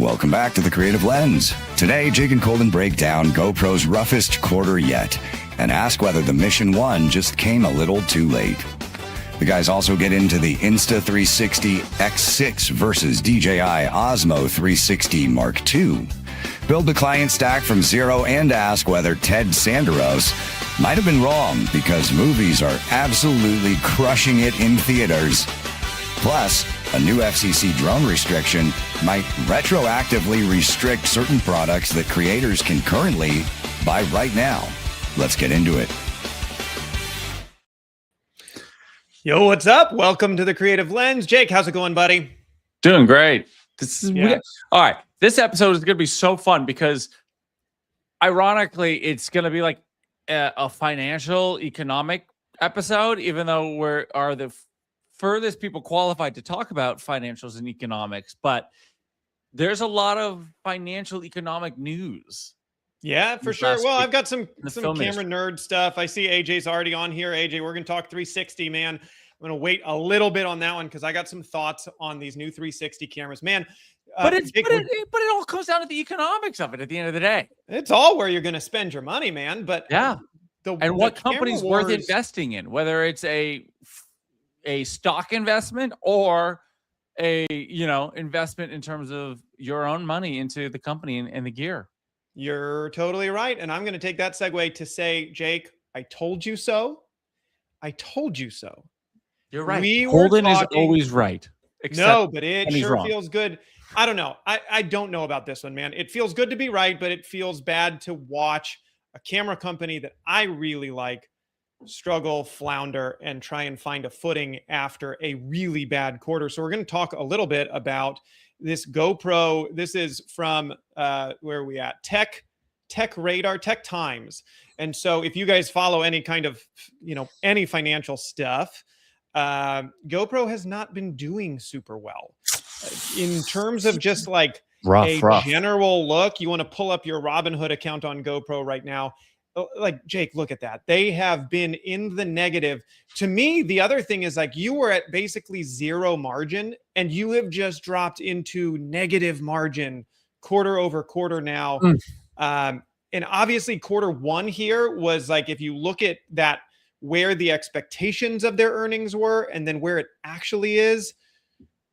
Welcome back to The Creative Lens. Today, Jake and Colden break down GoPro's roughest quarter yet and ask whether the Mission 1 just came a little too late. The guys also get into the Insta360 X6 versus DJI Osmo 360 Mark II, build the client stack from zero, and ask whether Ted Sanderos might have been wrong because movies are absolutely crushing it in theaters. Plus, a new FCC drone restriction might retroactively restrict certain products that creators can currently buy right now. Let's get into it. Yo, what's up? Welcome to The Creative Lens. Jake, how's it going, buddy? Doing great. All right. This episode is going to be so fun because ironically, it's going to be like a financial economic episode, even though we are the furthest people qualified to talk about financials and economics, but there's a lot of financial economic news. Yeah, for sure. Well, I've got some camera nerd stuff. I see AJ's already on here. AJ, we're going to talk 360, man. I'm going to wait a little bit on that one because I got some thoughts on these new 360 cameras, man. But it all comes down to the economics of it at the end of the day. It's all where you're going to spend your money, man. But yeah, what company's worth investing in, whether it's a stock investment or a investment in terms of your own money into the company and the gear. You're totally right. And I'm going to take that segue to say, Jake, I told you so. I told you so. You're right. Colden is always right. No, but it sure feels good. I don't know. I don't know about this one, man. It feels good to be right, but it feels bad to watch a camera company that I really like struggle, flounder, and try and find a footing after a really bad quarter. So we're going to talk a little bit about this GoPro. This is from where are we at? Tech Radar, Tech Times. And so if you guys follow any kind of, any financial stuff, GoPro has not been doing super well in terms of just like rough. General look. You want to pull up your Robinhood account on GoPro right now. Like, Jake, look at that. They have been in the negative. To me, the other thing is like you were at basically zero margin and you have just dropped into negative margin quarter over quarter now. And obviously quarter one here was like, if you look at that, where the expectations of their earnings were and then where it actually is,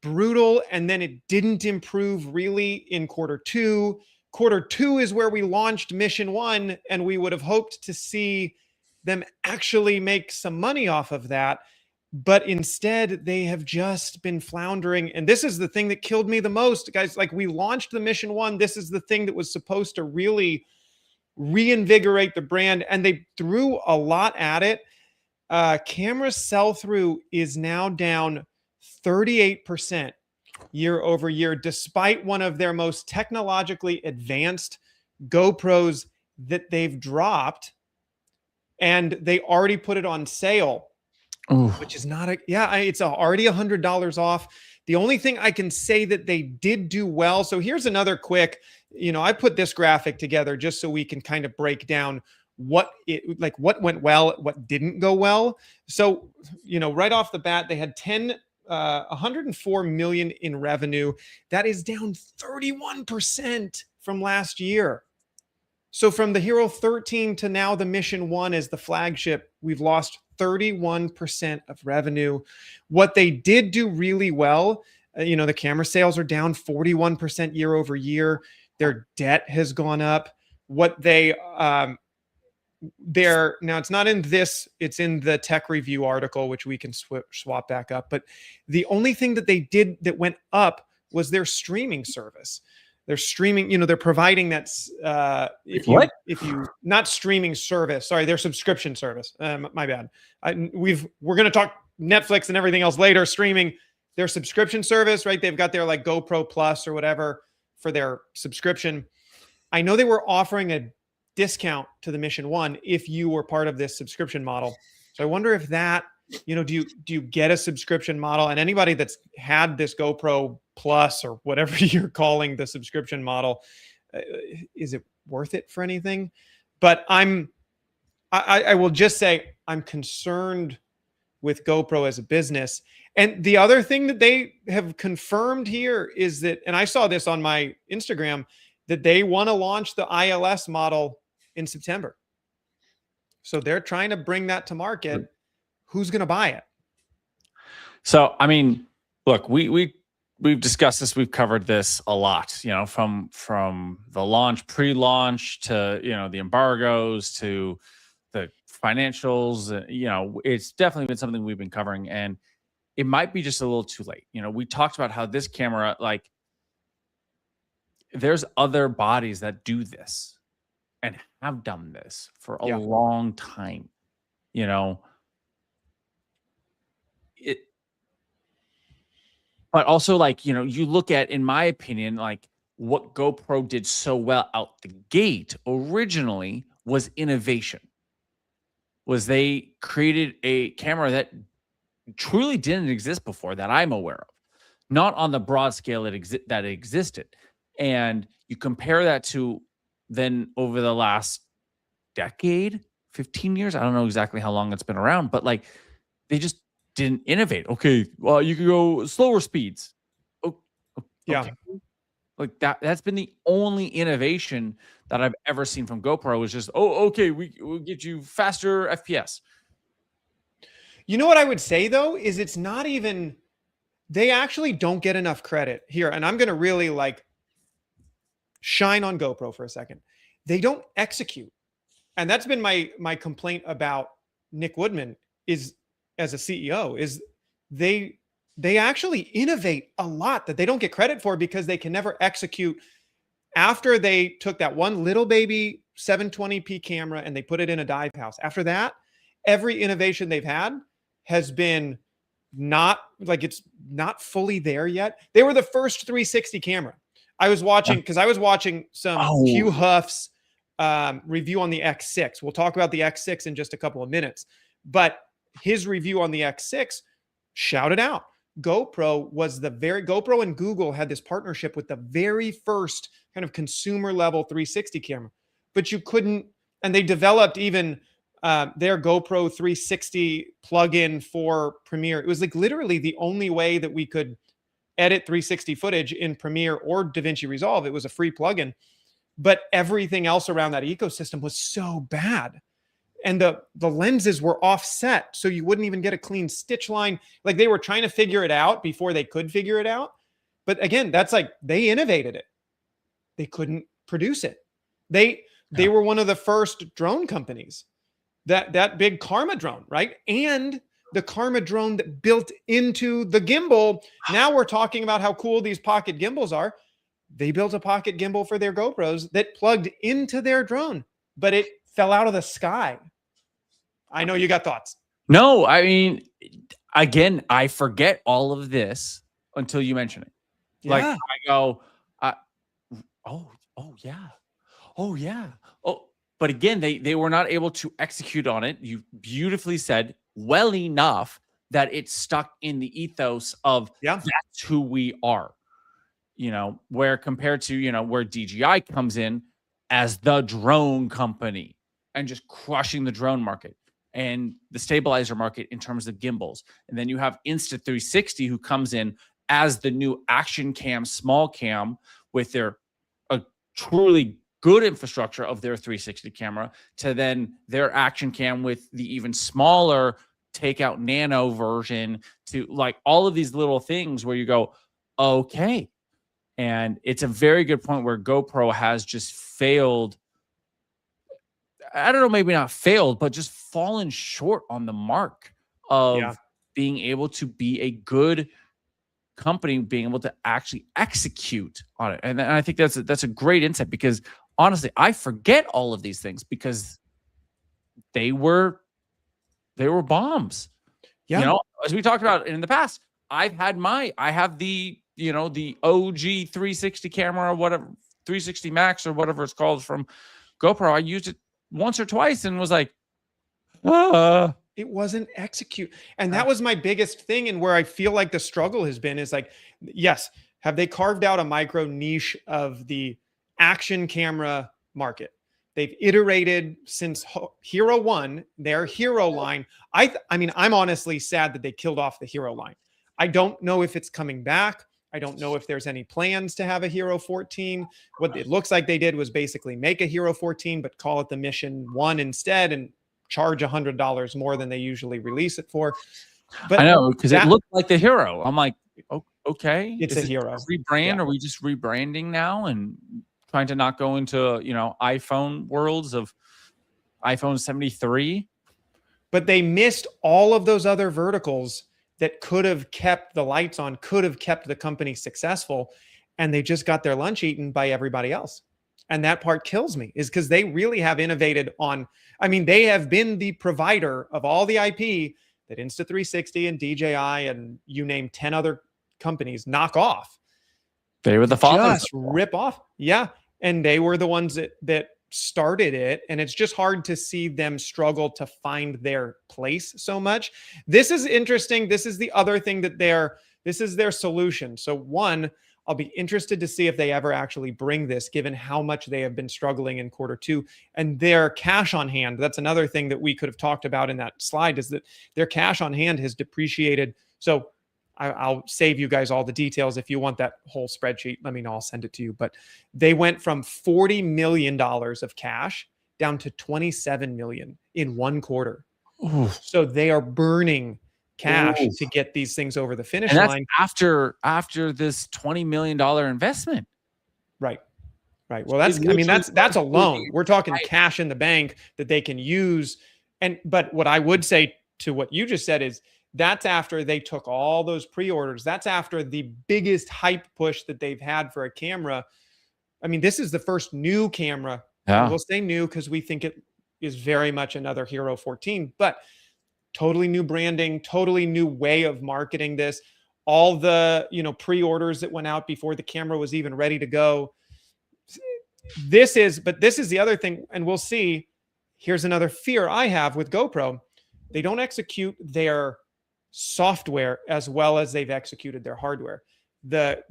brutal. And then it didn't improve really in quarter two. Quarter two is where we launched Mission 1, and we would have hoped to see them actually make some money off of that. But instead, they have just been floundering. And this is the thing that killed me the most, guys. Like, we launched the Mission 1. This is the thing that was supposed to really reinvigorate the brand, and they threw a lot at it. Camera sell-through is now down 38%. year over year, despite one of their most technologically advanced GoPros that they've dropped, and they already put it on sale, which is not it's already $100 off. The only thing I can say that they did do well. So here's another quick, I put this graphic together just so we can kind of break down what went well, what didn't go well. So, right off the bat, they had 104 million in revenue. That is down 31% from last year. So from the Hero 13 to now the Mission 1 as the flagship, we've lost 31% of revenue. What they did do really well, the camera sales are down 41% year over year. Their debt has gone up. What they now it's not in this, it's in the tech review article, which we can swap back up. But the only thing that they did that went up was their streaming service. They're streaming, they're providing that not streaming service. Sorry, their subscription service. My bad. We're going to talk Netflix and everything else later. Streaming, their subscription service, right? They've got their like GoPro Plus or whatever for their subscription. I know they were offering a discount to the Mission 1 if you were part of this subscription model. So I wonder if that, do you get a subscription model? And anybody that's had this GoPro Plus or whatever you're calling the subscription model, is it worth it for anything? But I will just say I'm concerned with GoPro as a business. And the other thing that they have confirmed here is that, and I saw this on my Instagram, that they want to launch the ILS model in September. So they're trying to bring that to market. Who's going to buy it? So, I mean, look, we've discussed this. We've covered this a lot, you know, from the launch, pre-launch to, you know, the embargoes to the financials. You know, it's definitely been something we've been covering, and it might be just a little too late. You know, we talked about how this camera, like, there's other bodies that do this and have done this for a long time. You know, but also, like, you know, you look at, in my opinion, like what GoPro did so well out the gate originally was innovation. Was they created a camera that truly didn't exist before that I'm aware of, not on the broad scale that existed. And you compare that to then over the last decade, 15 years, I don't know exactly how long it's been around, but like they just didn't innovate. Okay, well, you could go slower speeds. Oh, okay. Like that's been the only innovation that I've ever seen from GoPro is just, oh, okay, we'll get you faster FPS. You know what I would say though, is it's not even, they actually don't get enough credit here. And I'm going to really like shine on GoPro for a second. They don't execute. And that's been my complaint about Nick Woodman is, as a CEO, is they actually innovate a lot that they don't get credit for because they can never execute. After they took that one little baby 720p camera and they put it in a dive house, after that, every innovation they've had has been not like, it's not fully there yet. They were the first 360 camera. I was watching, because I was watching some Hugh Huff's review on the X6. We'll talk about the X6 in just a couple of minutes, but his review on the X6 shouted out GoPro and Google had this partnership with the very first kind of consumer level 360 camera, but you couldn't, and they developed even their GoPro 360 plugin for Premiere. It was like literally the only way that we could edit 360 footage in Premiere or DaVinci Resolve. It was a free plugin, but everything else around that ecosystem was so bad. And the lenses were offset, so you wouldn't even get a clean stitch line. Like they were trying to figure it out before they could figure it out. But again, that's like, they innovated it. They couldn't produce it. They were one of the first drone companies, that big Karma drone, right? And the Karma drone that built into the gimbal. Now we're talking about how cool these pocket gimbals are. They built a pocket gimbal for their GoPros that plugged into their drone, but it fell out of the sky. I know you got thoughts. No, I mean, again, I forget all of this until you mention it. Yeah. Like I go, oh yeah. But again, they were not able to execute on it. You beautifully said well enough that it stuck in the ethos of that's who we are. You know, where compared to, you know, where DJI comes in as the drone company and just crushing the drone market and the stabilizer market in terms of gimbals. And then you have Insta360 who comes in as the new action cam, small cam with their truly good infrastructure of their 360 camera to then their action cam with the even smaller takeout nano version to like all of these little things where you go, okay. And it's a very good point where GoPro has just failed. I don't know, maybe not failed, but just fallen short on the mark of being able to be a good company, being able to actually execute on it. And I think that's a great insight because honestly, I forget all of these things because they were bombs. Yeah. You know, as we talked about in the past, I have the, you know, the OG 360 camera or whatever, 360 Max or whatever it's called from GoPro. I used it once or twice and was like, it wasn't execute. And that was my biggest thing. And where I feel like the struggle has been is like, yes, have they carved out a micro niche of the action camera market? They've iterated since Hero 1, their Hero line. I mean, I'm honestly sad that they killed off the Hero line. I don't know if it's coming back. I don't know if there's any plans to have a Hero 14. What it looks like they did was basically make a Hero 14, but call it the Mission 1 instead and charge $100 more than they usually release it for. But I know, because it looked like the Hero. I'm like, oh, okay. It's a Hero. Rebrand? Yeah. Are we just rebranding now and trying to not go into, you know, iPhone worlds of iPhone 73? But they missed all of those other verticals that could have kept the lights on, could have kept the company successful, and they just got their lunch eaten by everybody else. And that part kills me, is because they really have innovated on, I mean, they have been the provider of all the IP that Insta360 and DJI and you name 10 other companies knock off. They were the fathers. Just rip off. Yeah. And they were the ones that started it, and it's just hard to see them struggle to find their place so much. This is interesting. This is the other thing that this is their solution. So one, I'll be interested to see if they ever actually bring this, given how much they have been struggling in Q2 and their cash on hand. That's another thing that we could have talked about in that slide, is that their cash on hand has depreciated. So I'll save you guys all the details. If you want that whole spreadsheet, let me know. I'll send it to you. But they went from $40 million of cash down to $27 million in 1 quarter. Ooh. So they are burning cash to get these things over the finish line. After this $20 million investment. Right. Right. Well, that's a loan. We're talking cash in the bank that they can use. But what I would say to what you just said is, that's after they took all those pre-orders. That's after the biggest hype push that they've had for a camera. I mean, this is the first new camera. Yeah. We'll say new because we think it is very much another Hero 14, but totally new branding, totally new way of marketing this. All the, pre-orders that went out before the camera was even ready to go. This is the other thing, and we'll see. Here's another fear I have with GoPro. They don't execute their software as well as they've executed their hardware. The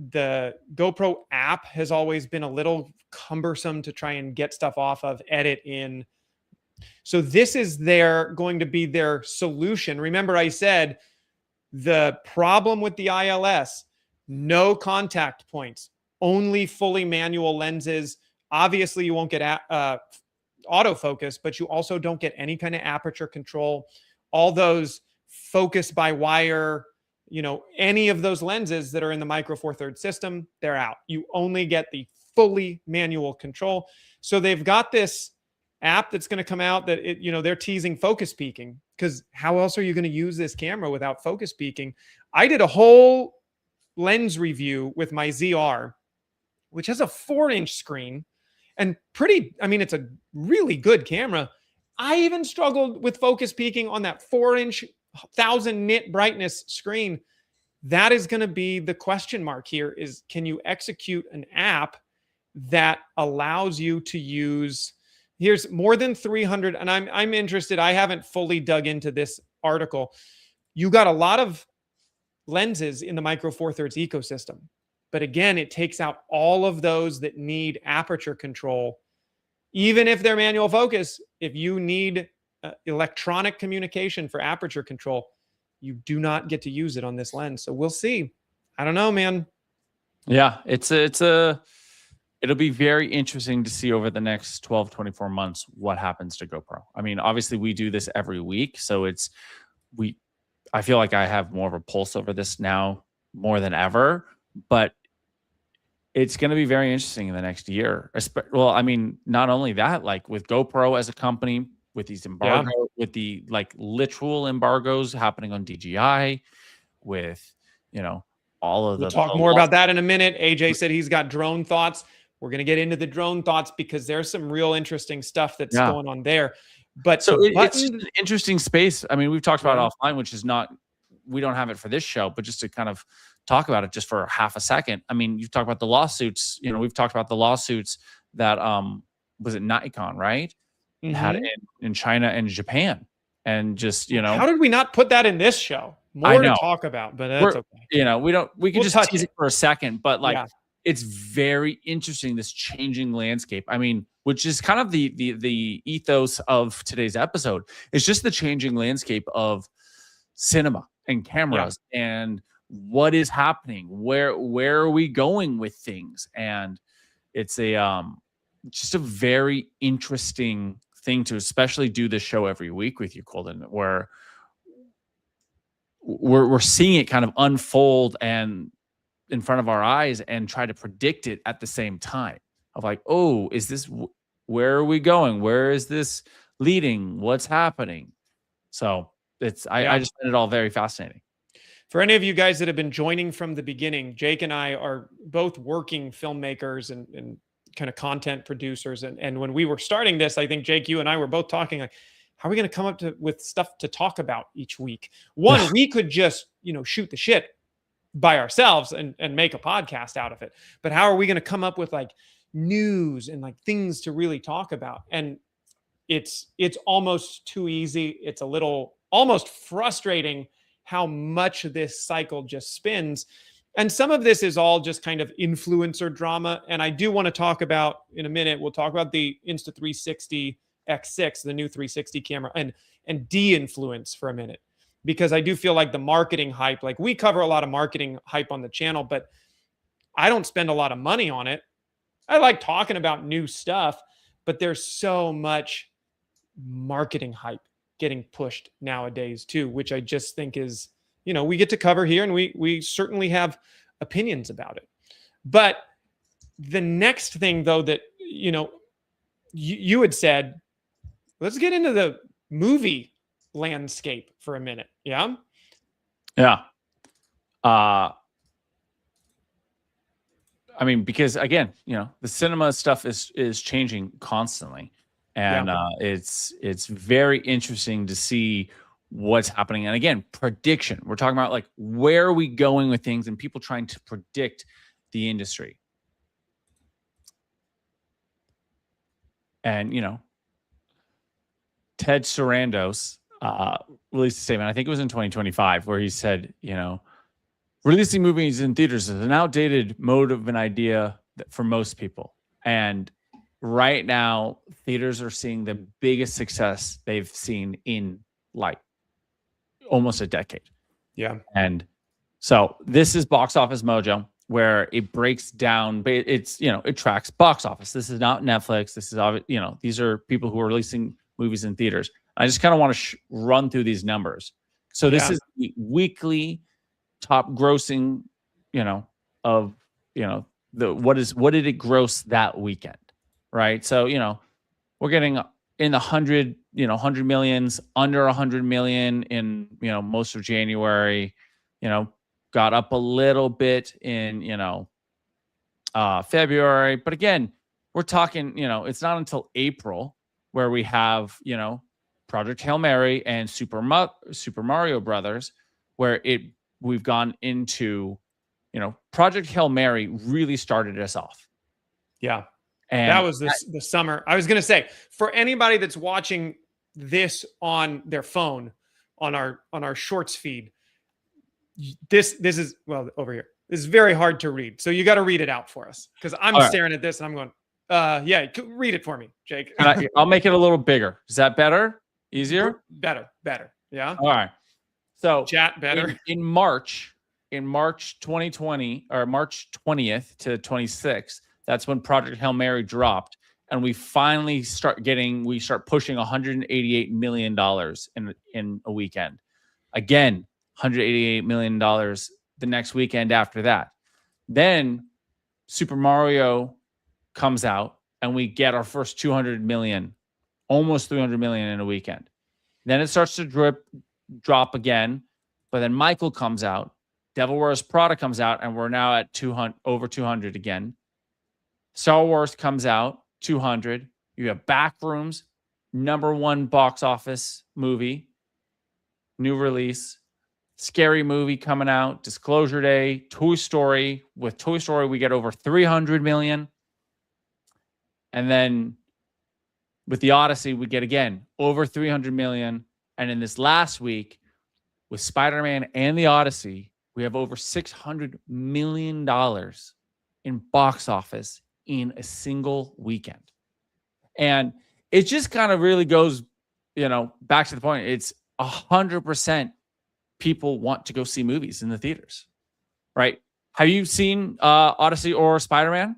GoPro app has always been a little cumbersome to try and get stuff off of, edit in. So this is going to be their solution. Remember, I said the problem with the ILS, no contact points, only fully manual lenses. Obviously, you won't get autofocus, but you also don't get any kind of aperture control. All those focus by wire, any of those lenses that are in the Micro Four Thirds system, they're out. You only get the fully manual control. So they've got this app that's going to come out that they're teasing focus peaking, because how else are you going to use this camera without focus peaking? I did a whole lens review with my ZR, which has a 4-inch screen and it's a really good camera. I even struggled with focus peaking on that 4-inch 1000 nit brightness screen. That is going to be the question mark here, is can you execute an app that allows you to use, here's more than 300. And I'm interested. I haven't fully dug into this article. You got a lot of lenses in the Micro Four Thirds ecosystem, but again, it takes out all of those that need aperture control. Even if they're manual focus, if you need electronic communication for aperture control, you do not get to use it on this lens. So we'll see. I don't know, man. Yeah, it'll be very interesting to see over the next 12, 24 months what happens to GoPro. I mean, obviously we do this every week, so I feel like I have more of a pulse over this now more than ever, but it's going to be very interesting in the next year. Well, I mean, not only that, like with GoPro as a company, with these embargoes, with the literal embargoes happening on DJI, with, all of we'll talk more about that in a minute. AJ said he's got drone thoughts. We're going to get into the drone thoughts because there's some real interesting stuff that's going on there. But so it's just an interesting space. I mean, we've talked about it offline, which is we don't have it for this show, but just to kind of talk about it just for half a second. I mean, you've talked about the lawsuits, we've talked about the lawsuits that, was it Nikon, right? Mm-hmm. Had in China and Japan. And just, how did we not put that in this show? More to talk about, but that's okay. We can just tease it for a second, but it's very interesting, this changing landscape. I mean, which is kind of the ethos of today's episode. It's just the changing landscape of cinema and cameras and what is happening, where are we going with things. And it's a just a very interesting thing to especially do this show every week with you, Colden, where we're seeing it kind of unfold and in front of our eyes and try to predict it at the same time of like, oh, is this, where are we going? Where is this leading? What's happening? So it's, I just find it all very fascinating. For any of you guys that have been joining from the beginning, Jake and I are both working filmmakers and kind of content producers. And when we were starting this, I think Jake, you and I were both talking like, how are we going to come up with stuff to talk about each week? One, we could just, shoot the shit by ourselves and make a podcast out of it. But how are we going to come up with like news and like things to really talk about? And it's almost too easy. It's a little almost frustrating how much this cycle just spins. And some of this is all just kind of influencer drama. And I do want to talk about in a minute, we'll talk about the Insta360 X6, the new 360 camera, and de-influence for a minute, because I do feel like the marketing hype, like we cover a lot of marketing hype on the channel, but I don't spend a lot of money on it. I like talking about new stuff, but there's so much marketing hype getting pushed nowadays too, which I just think is, we get to cover here and we certainly have opinions about it. But the next thing though, that, you had said, let's get into the movie landscape for a minute. Yeah. Yeah. I mean, because again, the cinema stuff is changing constantly. And it's very interesting to see what's happening. And again, prediction. We're talking about like, where are we going with things and people trying to predict the industry. And, Ted Sarandos released a statement, I think it was in 2025, where he said, releasing movies in theaters is an outdated mode of an idea for most people. And right now, theaters are seeing the biggest success they've seen in like almost a decade. Yeah. And so this is Box Office Mojo, where it breaks down, but it's, it tracks box office. This is not Netflix. This is, these are people who are releasing movies in theaters. I just kind of want to run through these numbers. So this is the weekly top grossing, of, what did it gross that weekend? Right. So, we're getting in the 100 millions, under 100 million in, most of January, got up a little bit in, February. But again, we're talking, it's not until April where we have, Project Hail Mary and Super Mario Brothers, where we've gone into, Project Hail Mary really started us off. Yeah. And that was the summer. I was going to say, for anybody that's watching this on their phone, on our shorts feed, this is, well, over here, this is very hard to read. So you got to read it out for us, because I'm staring at this and I'm going, read it for me, Jake. I'll make it a little bigger. Is that better? Easier? Better. Yeah. All right. So chat better. In March 2020, or March 20th to 26th, that's when Project Hail Mary dropped. And we finally start pushing $188 million in a weekend. Again, $188 million the next weekend after that. Then Super Mario comes out and we get our first 200 million, almost 300 million in a weekend. Then it starts to drop again. But then Michael comes out, Devil Wears Prada comes out, and we're now at over 200 again. Star Wars comes out, 200. You have Backrooms, #1 box office movie, new release. Scary Movie coming out, Disclosure Day, Toy Story. With Toy Story, we get over 300 million. And then with the Odyssey, we get again over 300 million. And in this last week, with Spider-Man and the Odyssey, we have over $600 million in box office in a single weekend. And it just kind of really goes, back to the point. It's 100% people want to go see movies in the theaters, right? Have you seen Odyssey or Spider-Man,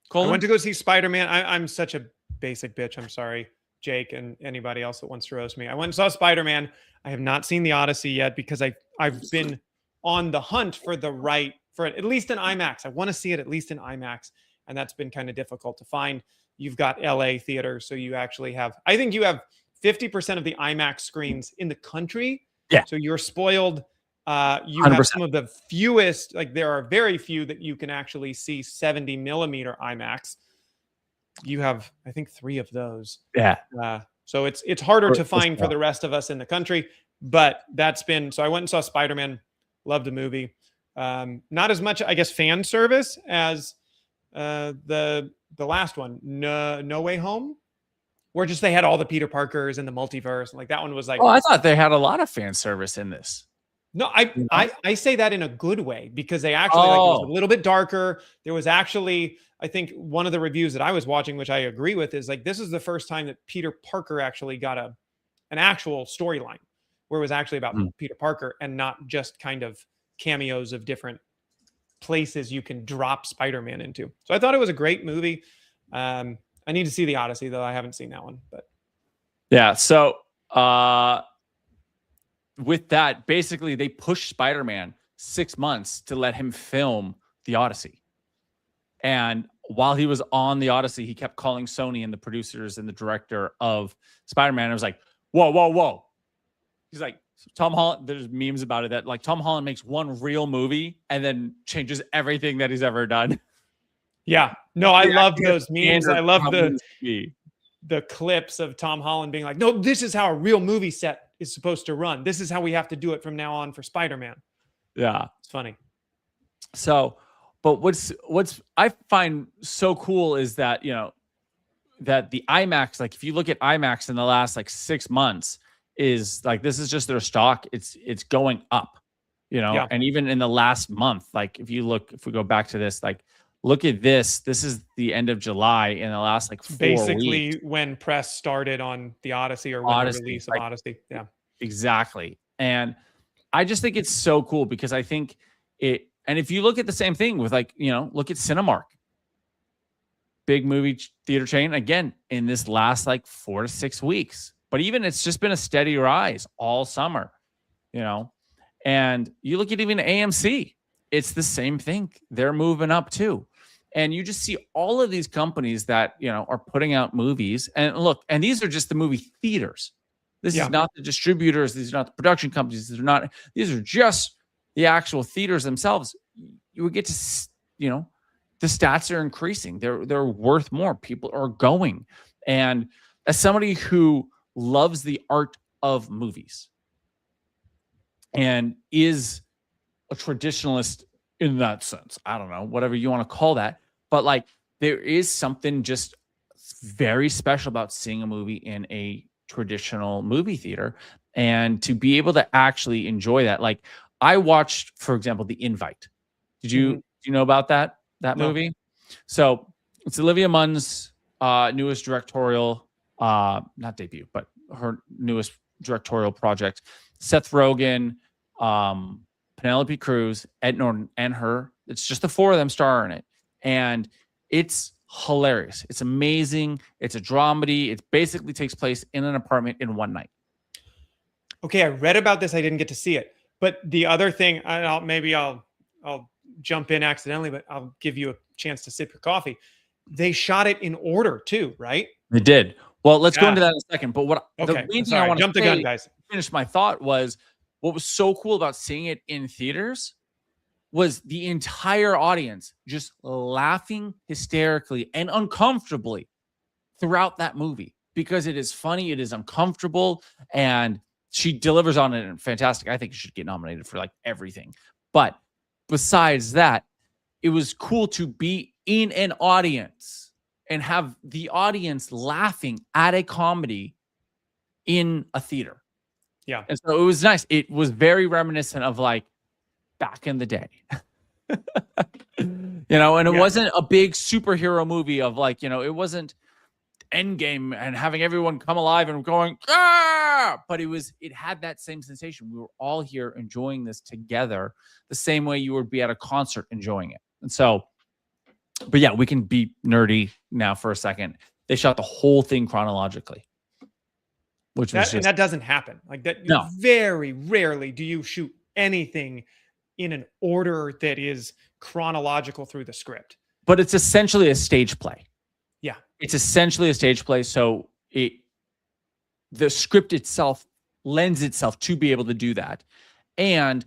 Colden? I went to go see Spider-Man. I'm such a basic bitch. I'm sorry, Jake, and anybody else that wants to roast me. I went and saw Spider-Man. I have not seen the Odyssey yet because I've been on the hunt for at least an IMAX. I want to see it at least in IMAX, and that's been kind of difficult to find. You've got LA theaters, so you actually have, I think you have 50% of the IMAX screens in the country. Yeah. So you're spoiled. You 100%. have some of the fewest, like there are very few that you can actually see 70 millimeter IMAX. You have, I think, 3 of those. Yeah. So it's harder to find for the rest of us in the country, but so I went and saw Spider-Man, loved the movie. Not as much, I guess, fan service as the last one, No Way Home, where just they had all the Peter Parkers and the multiverse. Like that one was like, oh, I thought they had a lot of fan service in this. No, I say that in a good way because they actually like, it was a little bit darker. There was actually, I think one of the reviews that I was watching, which I agree with, is like this is the first time that Peter Parker actually got an actual storyline where it was actually about Peter Parker and not just kind of cameos of different places you can drop Spider-Man into. So I thought it was a great movie. I need to see the Odyssey though. I haven't seen that one, but yeah. So with that, basically they pushed Spider-Man 6 months to let him film the Odyssey. And while he was on the Odyssey, he kept calling Sony and the producers and the director of Spider-Man. I was like, whoa. He's like, Tom Holland, there's memes about it that like Tom Holland makes one real movie and then changes everything that he's ever done. Yeah. No, I love those memes. I love the clips of Tom Holland being like, no, this is how a real movie set is supposed to run. This is how we have to do it from now on for Spider-Man. Yeah. It's funny. So, but what's I find so cool is that, that the IMAX, like if you look at IMAX in the last like 6 months, is like, this is just their stock. It's going up, Yeah. And even in the last month, like if we go back to this, like, look at this. This is the end of July in the last like 4 basically weeks. When press started on the Odyssey or when the release of Odyssey. Yeah, exactly. And I just think it's so cool because I think it, and if you look at the same thing with like, look at Cinemark, big movie theater chain, again, in this last like 4 to 6 weeks, but even it's just been a steady rise all summer, and you look at even AMC, it's the same thing. They're moving up too. And you just see all of these companies that, are putting out movies. And look, and these are just the movie theaters. This is not the distributors. These are not the production companies. These are just the actual theaters themselves. You would get to, the stats are increasing. They're worth more. People are going. And as somebody who loves the art of movies and is a traditionalist in that sense, I don't know, whatever you want to call that, but like there is something just very special about seeing a movie in a traditional movie theater and to be able to actually enjoy that. Like I watched, for example, The Invite. Did you know about that movie? So it's Olivia Munn's newest directorial, not debut, but her newest directorial project. Seth Rogen, Penelope Cruz, Ed Norton, and her. It's just the 4 of them star in it. And it's hilarious. It's amazing. It's a dramedy. It basically takes place in an apartment in one night. Okay, I read about this. I didn't get to see it. But the other thing, I'll jump in accidentally, but I'll give you a chance to sip your coffee. They shot it in order too, right? They did. Well, let's go into that in a second. But the main thing I want to say, guys. Finish my thought was, what was so cool about seeing it in theaters was the entire audience just laughing hysterically and uncomfortably throughout that movie because it is funny, it is uncomfortable, and she delivers on it and fantastic. I think she should get nominated for like everything. But besides that, it was cool to be in an audience and have the audience laughing at a comedy in a theater. Yeah. And so it was nice. It was very reminiscent of like back in the day. And it wasn't a big superhero movie of like, it wasn't Endgame and having everyone come alive and going, ah! But it had that same sensation. We were all here enjoying this together the same way you would be at a concert enjoying it. And so, but yeah, we can be nerdy now for a second. They shot the whole thing chronologically, which was and that doesn't happen like that. No. Very rarely do you shoot anything in an order that is chronological through the script. But it's essentially a stage play. Yeah. It's essentially a stage play. So the script itself lends itself to be able to do that. And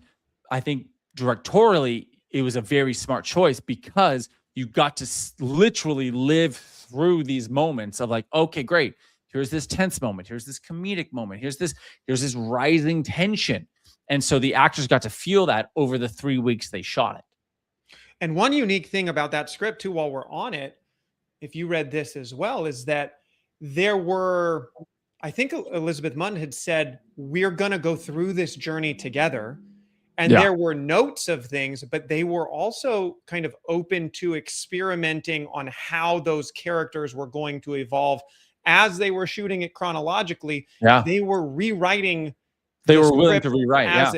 I think directorially, it was a very smart choice because you got to literally live through these moments of like, okay, great. Here's this tense moment. Here's this comedic moment. Here's this rising tension. And so the actors got to feel that over the 3 weeks they shot it. And one unique thing about that script too, while we're on it, if you read this as well, is that there were, I think Elizabeth Munn had said, we're going to go through this journey together. And there were notes of things, but they were also kind of open to experimenting on how those characters were going to evolve as they were shooting it chronologically. Yeah. They were rewriting. They were willing to rewrite.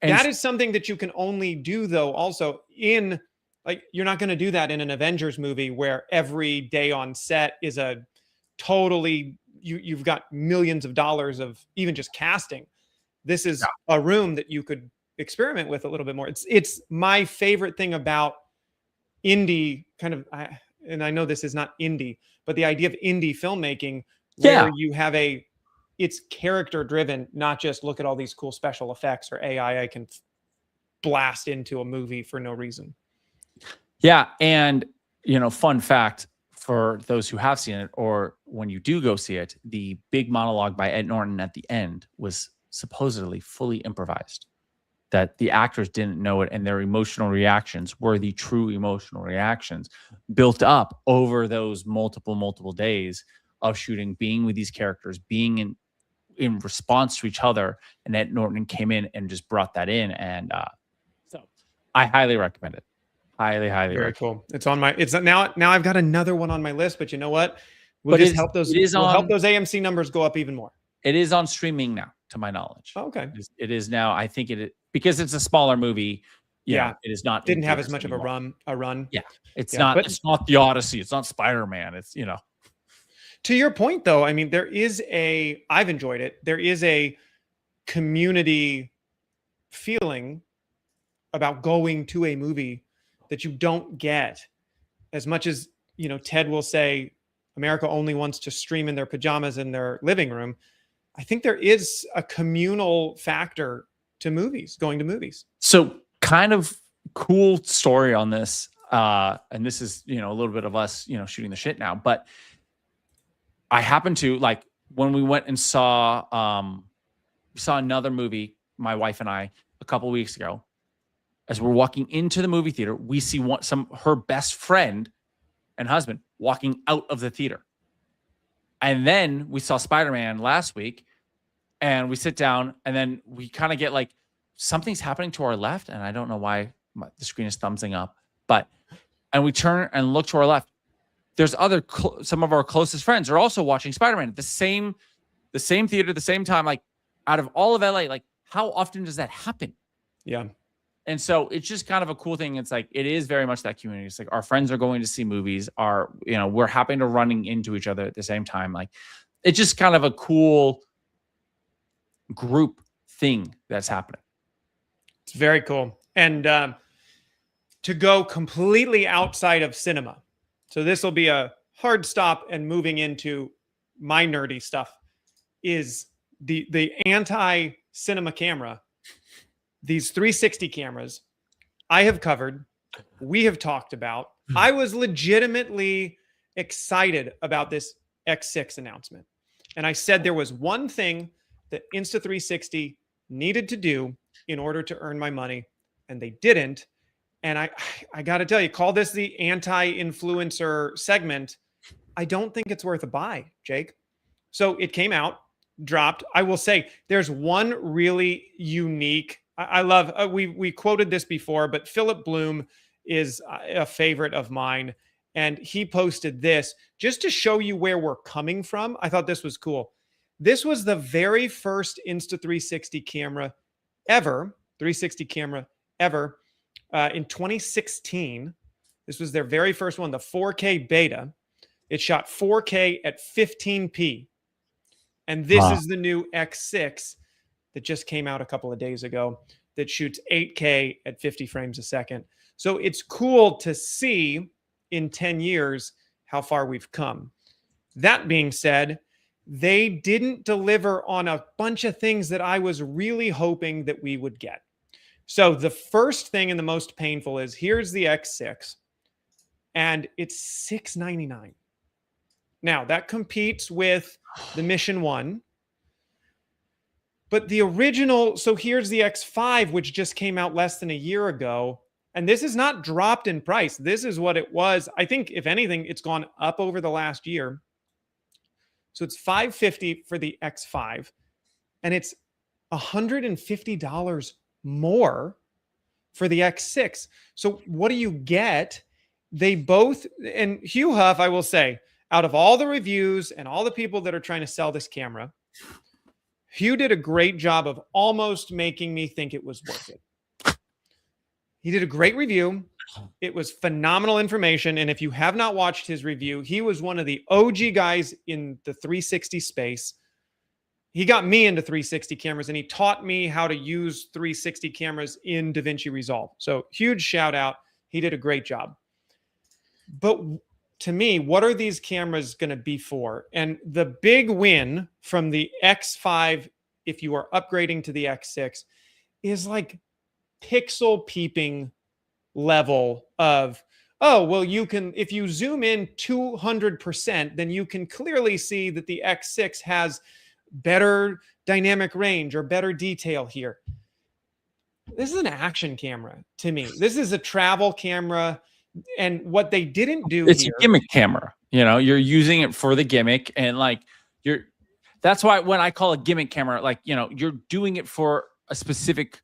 That is something that you can only do though. Also in like, you're not going to do that in an Avengers movie where every day on set is a totally, you've got millions of dollars of even just casting. This is a room that you could experiment with a little bit more. It's my favorite thing about indie kind of, and I know this is not indie, but the idea of indie filmmaking where you have it's character driven, not just look at all these cool special effects or AI I can blast into a movie for no reason. Yeah. And, fun fact for those who have seen it, or when you do go see it, the big monologue by Ed Norton at the end was supposedly fully improvised, that the actors didn't know it. And their emotional reactions were the true emotional reactions built up over those multiple days of shooting, being with these characters, being in response to each other. And Ed Norton came in and just brought that in. And so I highly recommend it. Highly Very cool. It's on my, now I've got another one on my list, but you know what? We'll help those AMC numbers go up even more. It is on streaming now, to my knowledge. Oh, okay. It is now. I think because it's a smaller movie. It is not. Didn't have as much of a run. Yeah. It's not the Odyssey. It's not Spider-Man. It's, To your point though, I mean, I've enjoyed it. There is a community feeling about going to a movie that you don't get as much as, Ted will say America only wants to stream in their pajamas in their living room. I think there is a communal factor to going to movies. So kind of cool story on this. And this is, a little bit of us, shooting the shit now, but I happened to when we went and saw another movie, my wife and I, a couple of weeks ago, as we're walking into the movie theater, we see her best friend and husband walking out of the theater. And then we saw Spider-Man last week and we sit down and then we kind of get something's happening to our left. And I don't know why the screen is thumbsing up, and we turn and look to our left. There's some of our closest friends are also watching Spider-Man at the same theater, the same time, out of all of LA, how often does that happen? Yeah. And so it's just kind of a cool thing. It's it is very much that community. It's our friends are going to see movies, we're happening to running into each other at the same time. It's just kind of a cool group thing that's happening. It's very cool. And to go completely outside of cinema. So this will be a hard stop and moving into my nerdy stuff is the anti-cinema camera. These 360 cameras I have covered, we have talked about. I was legitimately excited about this X6 announcement. And I said there was one thing that Insta360 needed to do in order to earn my money, and they didn't. And I got to tell you, call this the anti-influencer segment. I don't think it's worth a buy, Jake. So it came out, dropped. I will say there's one really unique, I love, we quoted this before, but Philip Bloom is a favorite of mine. and he posted this just to show you where we're coming from. I thought this was cool. This was the very first Insta360 camera ever, 360 camera ever, in 2016. This was their very first one, the 4K beta. It shot 4K at 15p. And this is the new X6 that just came out a couple of days ago that shoots 8K at 50 frames a second. So it's cool to see in 10 years how far we've come. That being said, they didn't deliver on a bunch of things that I was really hoping that we would get. So the first thing and the most painful is here's the X6 and it's $699. Now that competes with the Mission 1. But the original, so here's the X5, which just came out less than a year ago. And this is not dropped in price. This is what it was. I think, if anything, it's gone up over the last year. So it's $550 for the X5. And it's $150 more for the X6. So what do you get? They both, and Hugh Huff, I will say, out of all the reviews and all the people that are trying to sell this camera, Hugh did a great job of almost making me think it was worth it. He did a great review. It was phenomenal information. And if you have not watched his review, he was one of the OG guys in the 360 space. He got me into 360 cameras and he taught me how to use 360 cameras in DaVinci Resolve. So huge shout out. He did a great job. But to me, what are these cameras going to be for? And the big win from the X5, if you are upgrading to the X6, is like pixel peeping level of, oh, well, you can, if you zoom in 200%, then you can clearly see that the X6 has better dynamic range or better detail here. This is an action camera to me. This is a travel camera. And what they didn't do it's here, a gimmick camera. You know, you're using it for the gimmick, and like that's why when I call a gimmick camera, like, you know, you're doing it for a specific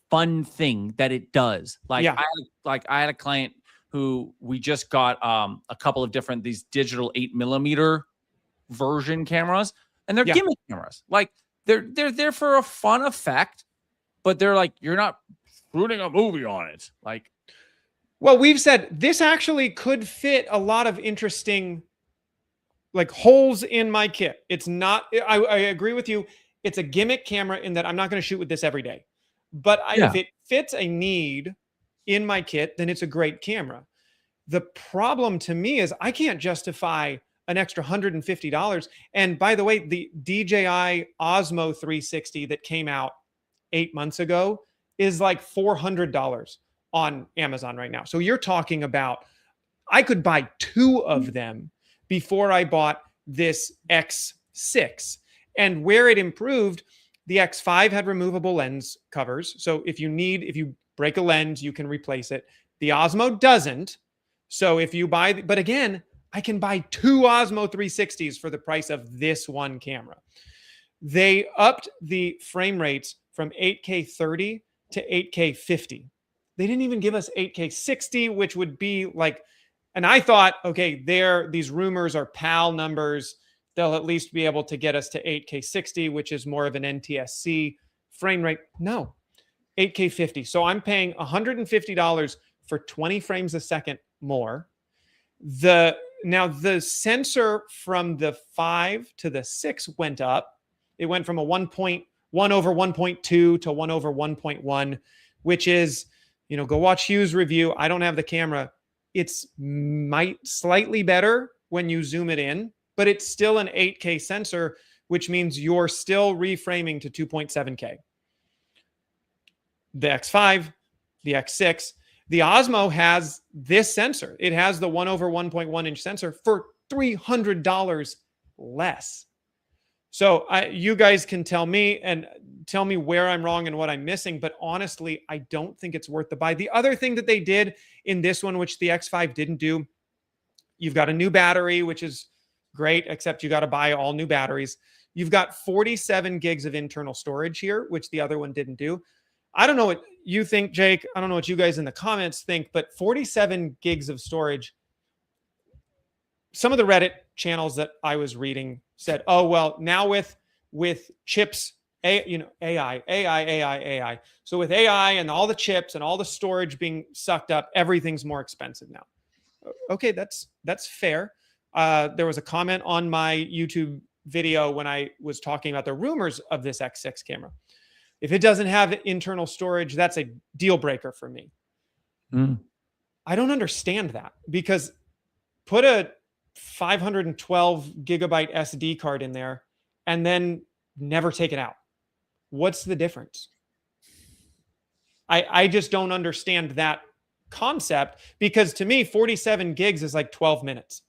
fun thing that it does. Like, yeah. I had a client who we just got a couple of different these digital 8mm version cameras, and they're gimmick cameras. Like they're there for a fun effect, but they're like, you're not shooting a movie on it. Like, well, we've said this actually could fit a lot of interesting like holes in my kit. It's not, I agree with you. It's a gimmick camera in that I'm not going to shoot with this every day. But if it fits a need in my kit, then it's a great camera. The problem to me is I can't justify an extra $150. And by the way, the DJI Osmo 360 that came out 8 months ago is like $400 on Amazon right now. So you're talking about, I could buy 2 of them before I bought this X6. And where it improved, the X5 had removable lens covers. So if you break a lens, you can replace it. The Osmo doesn't. So if you buy, but again, I can buy 2 Osmo 360s for the price of this one camera. They upped the frame rates from 8K 30 to 8K 50. They didn't even give us 8K 60, which would be like, and I thought, okay, these rumors are PAL numbers. They'll at least be able to get us to 8K 60, which is more of an NTSC frame rate. No, 8K 50. So I'm paying $150 for 20 frames a second more. Now the sensor from the 5 to the 6 went up. It went from a 1.1 over 1.2 to 1 over 1.1, which is, go watch Hugh's review. I don't have the camera. It's slightly better when you zoom it in, but it's still an 8K sensor, which means you're still reframing to 2.7K. The X5, the X6, the Osmo has this sensor. It has the 1 over 1.1 inch sensor for $300 less. So you guys can tell me where I'm wrong and what I'm missing, but honestly, I don't think it's worth the buy. The other thing that they did in this one, which the X5 didn't do, you've got a new battery, which is great, except you got to buy all new batteries. You've got 47 gigs of internal storage here, which the other one didn't do. I don't know what you think, Jake. I don't know what you guys in the comments think, but 47 gigs of storage, some of the Reddit channels that I was reading said, oh, well, now with chips, AI. So with AI and all the chips and all the storage being sucked up, everything's more expensive now. Okay, that's fair. There was a comment on my YouTube video when I was talking about the rumors of this X6 camera. If it doesn't have internal storage, that's a deal breaker for me. I don't understand that, because put a 512 gigabyte SD card in there and then never take it out. What's the difference? I just don't understand that concept, because to me, 47 gigs is like 12 minutes.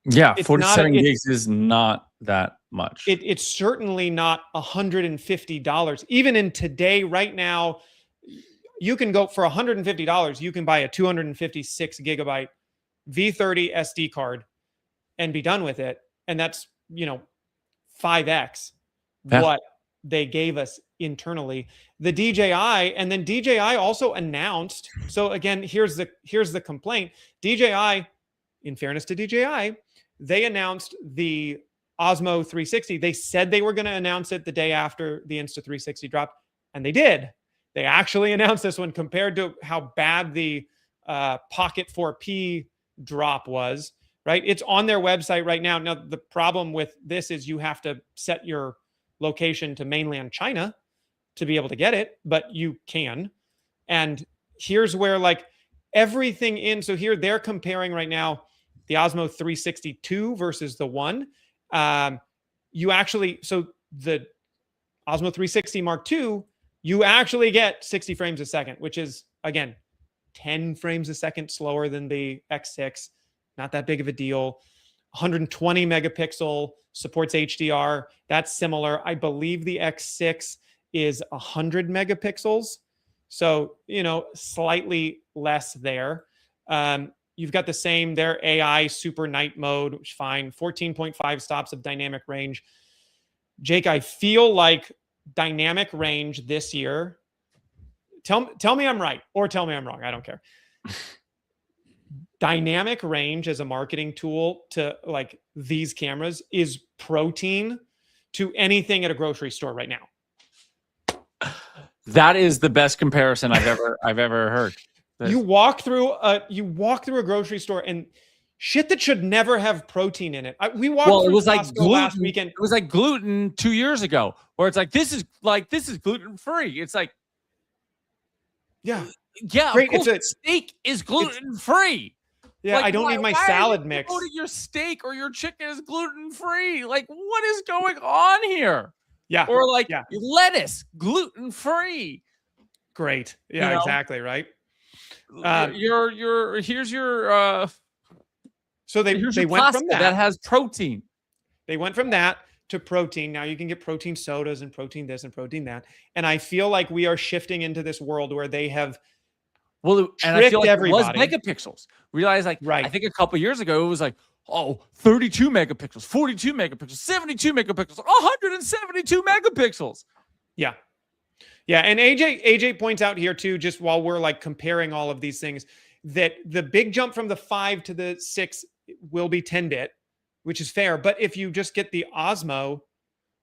Yeah, 47 gigs is not that much. It's certainly not $150. Even in today, right now, you can go for $150. You can buy a 256 gigabyte V30 SD card and be done with it. And that's, 5x what they gave us internally. The DJI, and then DJI also announced. So again, here's the complaint. DJI, in fairness to DJI, they announced the Osmo 360. They said they were going to announce it the day after the Insta360 dropped, and they did. They actually announced this one, compared to how bad the Pocket 4P drop was, right? It's on their website right now. Now, the problem with this is you have to set your location to mainland China to be able to get it, but you can. And here's where like everything in. So here they're comparing right now the Osmo 362 versus the one. You actually, so the Osmo 360 Mark II, you actually get 60 frames a second, which is, again, 10 frames a second slower than the X6. Not that big of a deal. 120 megapixel, supports HDR. That's similar. I believe the X6 is 100 megapixels. So, slightly less there. You've got the same, their AI super night mode, which is fine. 14.5 stops of dynamic range. Jake, I feel like dynamic range this year, tell me I'm right or tell me I'm wrong. I don't care. Dynamic range as a marketing tool to like these cameras is protein to anything at a grocery store right now. That is the best comparison I've ever heard. You walk through a grocery store and shit that should never have protein in it. We walked through Costco last weekend. It was like gluten 2 years ago, where it's like this is gluten free. It's like, yeah, great. Of course, steak is gluten free. Yeah, like, I don't need my salad mix. Your steak or your chicken is gluten free. Like, what is going on here? Yeah, or like lettuce, gluten free. Great. Yeah, exactly. Right. Here's your so they went from that has protein. They went from that to protein. Now you can get protein sodas and protein this and protein that. And I feel like we are shifting into this world where they have and I feel like everybody. It was megapixels. Realize right. I think a couple years ago it was like 32 megapixels, 42 megapixels, 72 megapixels, 172 megapixels. Yeah. Yeah, and AJ points out here too, just while we're like comparing all of these things, that the big jump from the 5 to the 6 will be 10-bit, which is fair. But if you just get the Osmo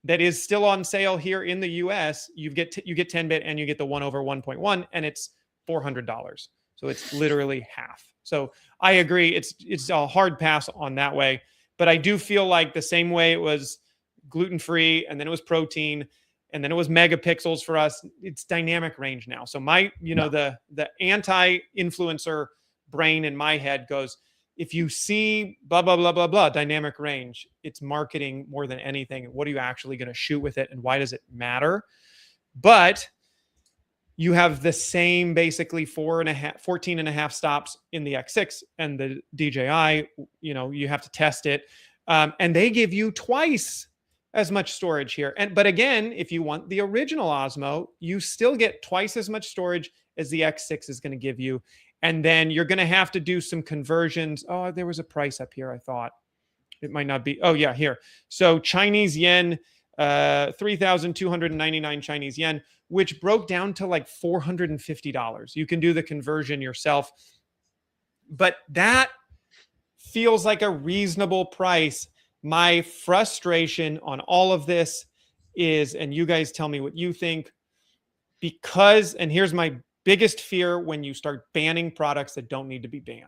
that is still on sale here in the US, you get 10-bit and you get the 1/1.1, and it's $400. So it's literally half. So I agree, it's a hard pass on that way. But I do feel like the same way it was gluten-free and then it was protein, and then it was megapixels for us, it's dynamic range now. So my, the anti-influencer brain in my head goes, if you see blah, blah, blah, blah, blah, dynamic range, it's marketing more than anything. What are you actually going to shoot with it? And why does it matter? But you have the same basically 14 and a half stops in the X6 and the DJI, you have to test it. And they give you twice as much storage here. But again, if you want the original Osmo, you still get twice as much storage as the X6 is going to give you. And then you're going to have to do some conversions. Oh, there was a price up here. I thought it might not be. Oh yeah, here. So Chinese yen, 3,299 Chinese yen, which broke down to like $450. You can do the conversion yourself. But that feels like a reasonable price. My frustration on all of this is, and you guys tell me what you think, because, and here's my biggest fear when you start banning products that don't need to be banned.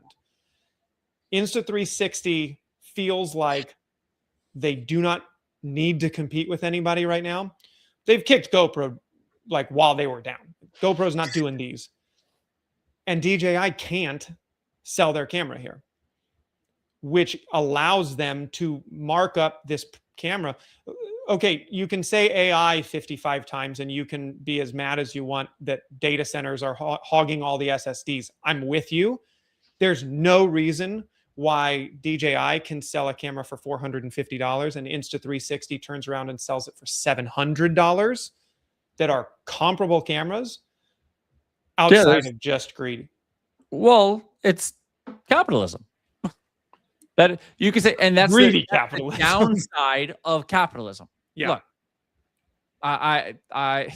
Insta360 feels like they do not need to compete with anybody right now. They've kicked GoPro like while they were down. GoPro's not doing these. And DJI can't sell their camera here, which allows them to mark up this camera. Okay, you can say AI 55 times and you can be as mad as you want that data centers are hogging all the SSDs. I'm with you. There's no reason why DJI can sell a camera for $450 and Insta360 turns around and sells it for $700 that are comparable cameras outside of just greed. Well, it's capitalism. That you could say, and that's greedy capitalism. The downside of capitalism. Yeah. Look, I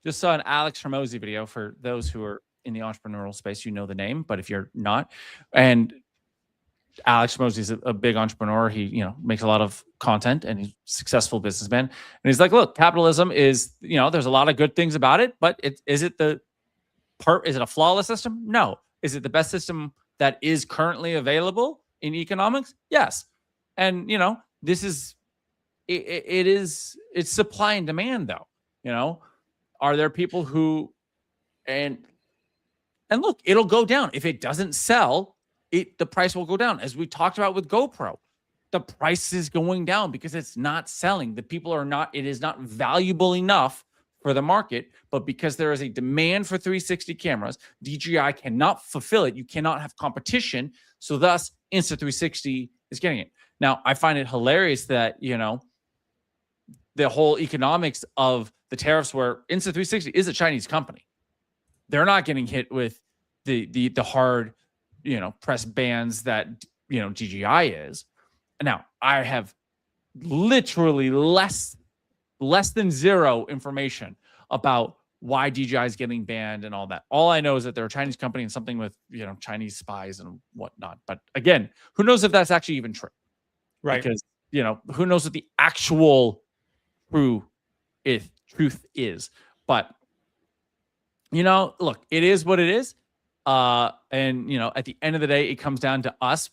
just saw an Alex Hormozi video. For those who are in the entrepreneurial space, you know the name, but if you're not, and Alex Hormozi is a big entrepreneur. He, makes a lot of content and he's a successful businessman. And he's like, look, capitalism is, there's a lot of good things about it, but is it a flawless system? No. Is it the best system that is currently available in economics? Yes. And, it's supply and demand though. Are there people who, and look, it'll go down. If it doesn't sell, the price will go down. As we talked about with GoPro, the price is going down because it's not selling. It is not valuable enough for the market, but because there is a demand for 360 cameras, DJI cannot fulfill it. You cannot have competition. So thus Insta360 is getting it. Now, I find it hilarious that, the whole economics of the tariffs where Insta360 is a Chinese company. They're not getting hit with the hard, press bans that, DJI is. Now, I have literally less than zero information about why DJI is getting banned and all that. All I know is that they're a Chinese company and something with, Chinese spies and whatnot. But again, who knows if that's actually even true? Right. Because, who knows what the actual truth is. But, look, it is what it is. And, at the end of the day, it comes down to us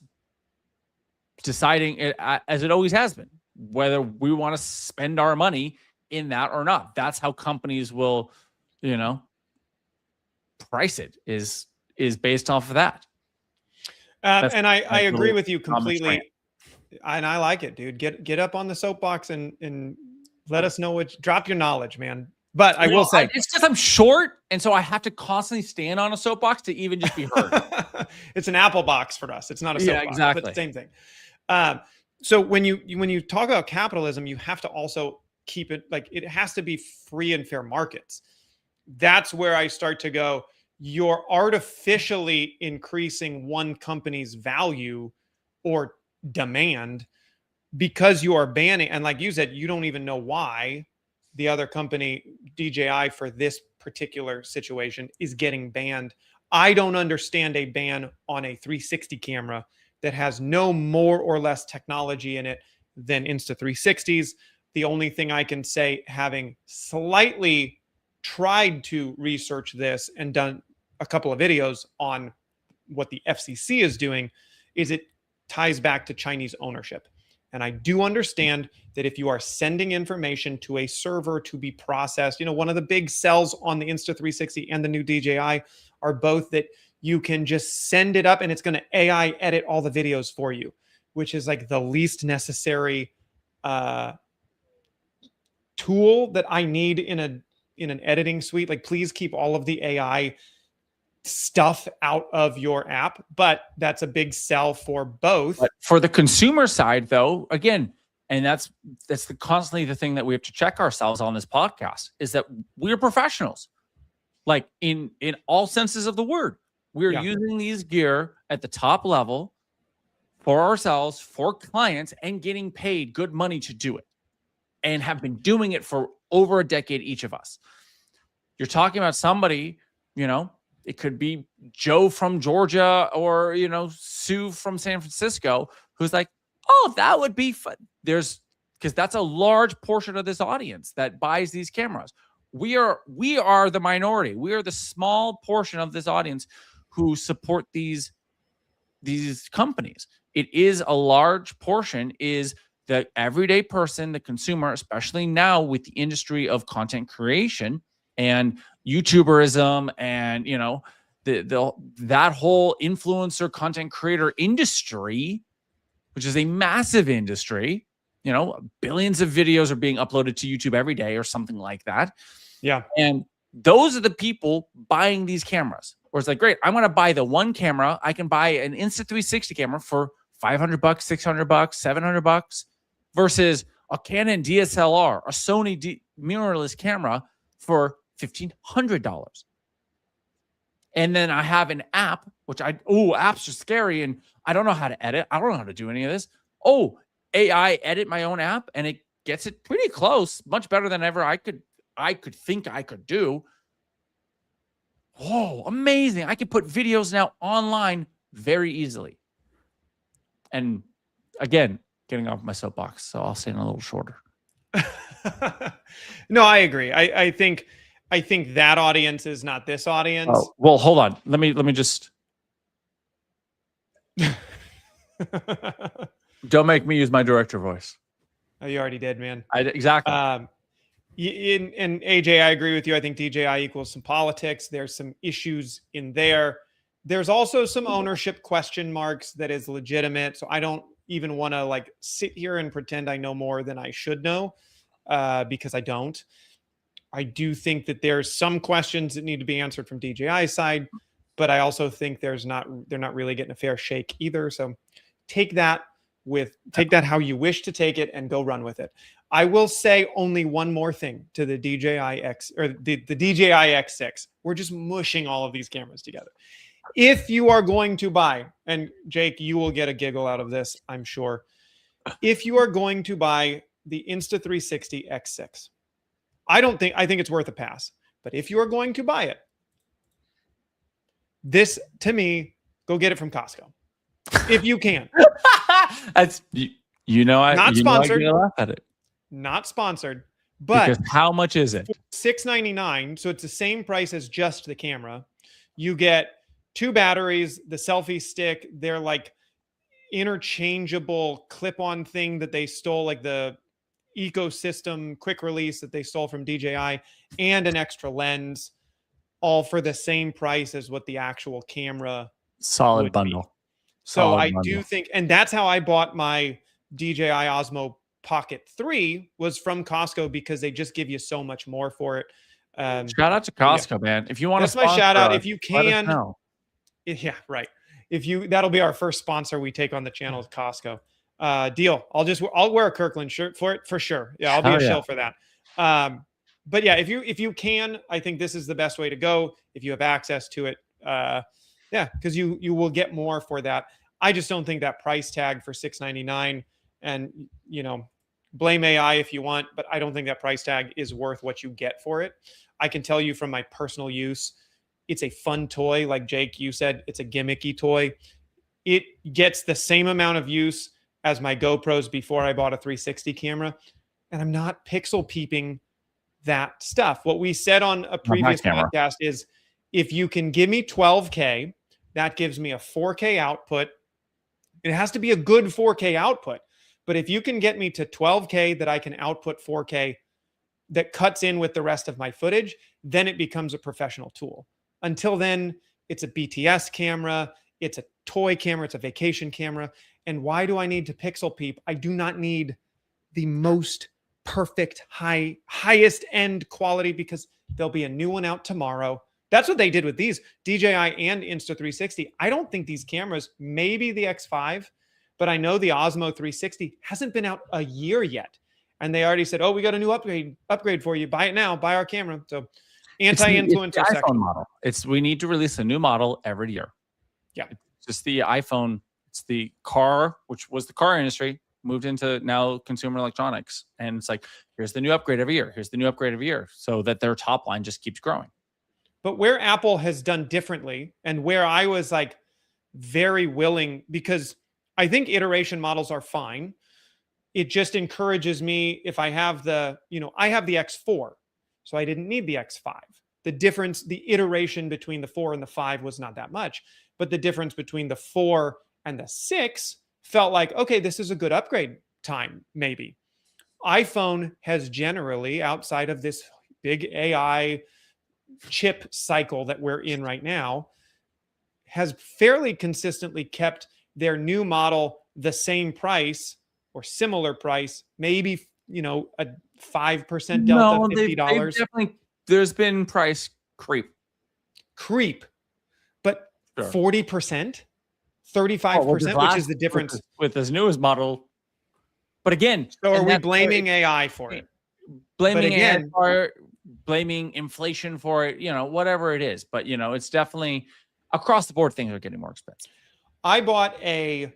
deciding it, as it always has been, whether we want to spend our money in that or not. That's how companies will, price it is based off of that. And I agree with you completely. And I like it, dude. Get up on the soapbox and let us know drop your knowledge, man. But I will say it's because I'm short, and so I have to constantly stand on a soapbox to even just be heard. It's an Apple box for us. It's not a soapbox. Yeah, exactly. But same thing. So when you talk about capitalism, you have to also keep it like it has to be free and fair markets. That's where I start to go, you're artificially increasing one company's value or demand because you are banning. And like you said, you don't even know why the other company, DJI, for this particular situation is getting banned. I don't understand a ban on a 360 camera that has no more or less technology in it than Insta360's. The only thing I can say, having slightly tried to research this and done a couple of videos on what the FCC is doing, is it ties back to Chinese ownership. And I do understand that if you are sending information to a server to be processed, one of the big sells on the Insta360 and the new DJI are both that you can just send it up and it's going to AI edit all the videos for you, which is like the least necessary tool that I need in an editing suite. Like, please keep all of the AI stuff out of your app, but that's a big sell for both. But for the consumer side, though, again, and that's constantly the thing that we have to check ourselves on this podcast, is that we're professionals, like in all senses of the word. We're using these gear at the top level for ourselves, for clients, and getting paid good money to do it, and have been doing it for over a decade, each of us. You're talking about somebody, It could be Joe from Georgia or, you know, Sue from San Francisco, who's like, oh, that would be fun. Because that's a large portion of this audience that buys these cameras. We are the minority. We are the small portion of this audience who support these companies. It is a large portion is the everyday person, the consumer, especially now with the industry of content creation and YouTuberism and, you know, that whole influencer content creator industry, which is a massive industry. You know, billions of videos are being uploaded to YouTube every day or something like that. Yeah. And those are the people buying these cameras. Where it's like, great, I'm going to buy the one camera. I can buy an Insta360 camera for $500, $600, $700 versus a Canon DSLR, a Sony mirrorless camera for $1,500. And then I have an app, which apps are scary. And I don't know how to edit. I don't know how to do any of this. AI edit my own app and it gets it pretty close, much better than ever I could think I could do. Whoa, amazing. I can put videos now online very easily. And again, getting off my soapbox, so I'll say it a little shorter. No, I agree. I think that audience is not this audience. Oh, well, hold on. Let me just don't make me use my director voice. Oh, you already did, man. Exactly. And AJ, I agree with you. I think DJI equals some politics. There's some issues in there. There's also some ownership question marks that is legitimate. So I don't even want to like sit here and pretend I know more than I should know, because I don't. I do think that there's some questions that need to be answered from DJI's side, but I also think they're not really getting a fair shake either. So take that how you wish to take it and go run with it. I will say only one more thing to the DJI the DJI X6. We're just mushing all of these cameras together. If you are going to buy, and Jake, you will get a giggle out of this, I'm sure. If you are going to buy the Insta360 X6, I think it's worth a pass. But if you are going to buy it, this to me, go get it from Costco. If you can. That's not sponsored. I laugh at it. Not sponsored, but because how much is it? $699. So it's the same price as just the camera. You get 2 batteries, the selfie stick. They're like interchangeable clip-on thing that they stole, like the ecosystem quick release that they stole from DJI, and an extra lens, all for the same price as what the actual camera solid bundle. So I do think, and that's how I bought my DJI Osmo Pocket 3 was from Costco, because they just give you so much more for it. Shout out to Costco, man. If you want that's to, my shout out. If you can, yeah, right. That'll be our first sponsor we take on the channel is Costco. Deal. I'll wear a Kirkland shirt for it for sure. Yeah, I'll be a shill for that. But yeah, if you can, I think this is the best way to go if you have access to it. Yeah, because you will get more for that. I just don't think that price tag for $699, and blame AI if you want, but I don't think that price tag is worth what you get for it. I can tell you from my personal use, it's a fun toy. Like Jake, you said, it's a gimmicky toy. It gets the same amount of use as my GoPros before I bought a 360 camera, and I'm not pixel peeping that stuff. What we said on a previous podcast is, if you can give me 12K, that gives me a 4K output. It has to be a good 4K output. But if you can get me to 12K that I can output 4K that cuts in with the rest of my footage, then it becomes a professional tool. Until then, it's a BTS camera, it's a toy camera, it's a vacation camera. And why do I need to pixel peep? I do not need the most perfect, highest end quality, because there'll be a new one out tomorrow. That's what they did with these DJI and Insta360. I don't think these cameras, maybe the X5, but I know the Osmo 360 hasn't been out a year yet. And they already said, oh, we got a new upgrade for you. Buy it now. Buy our camera. So anti-influencer iPhone model. We need to release a new model every year. Yeah. It's just the iPhone. It's the car, which was the car industry, moved into now consumer electronics. And it's like, here's the new upgrade every year. Here's the new upgrade every year, so that their top line just keeps growing. But where Apple has done differently, and where I was like very willing, because I think iteration models are fine. It just encourages me, if I have I have the X4, so I didn't need the X5. The difference, the iteration between the 4 and the 5 was not that much, but the difference between the 4 and the 6 felt like, okay, this is a good upgrade time, maybe. iPhone has generally, outside of this big AI chip cycle that we're in right now, has fairly consistently kept their new model the same price or similar price, maybe, a 5% delta, No, $50. Definitely, there's been price creep, but sure. 40%, 35%, which is the difference with this newest model. But again, so are we blaming AI for it? Blaming AI for it, blaming inflation for it, whatever it is. But it's definitely across the board, things are getting more expensive. I bought an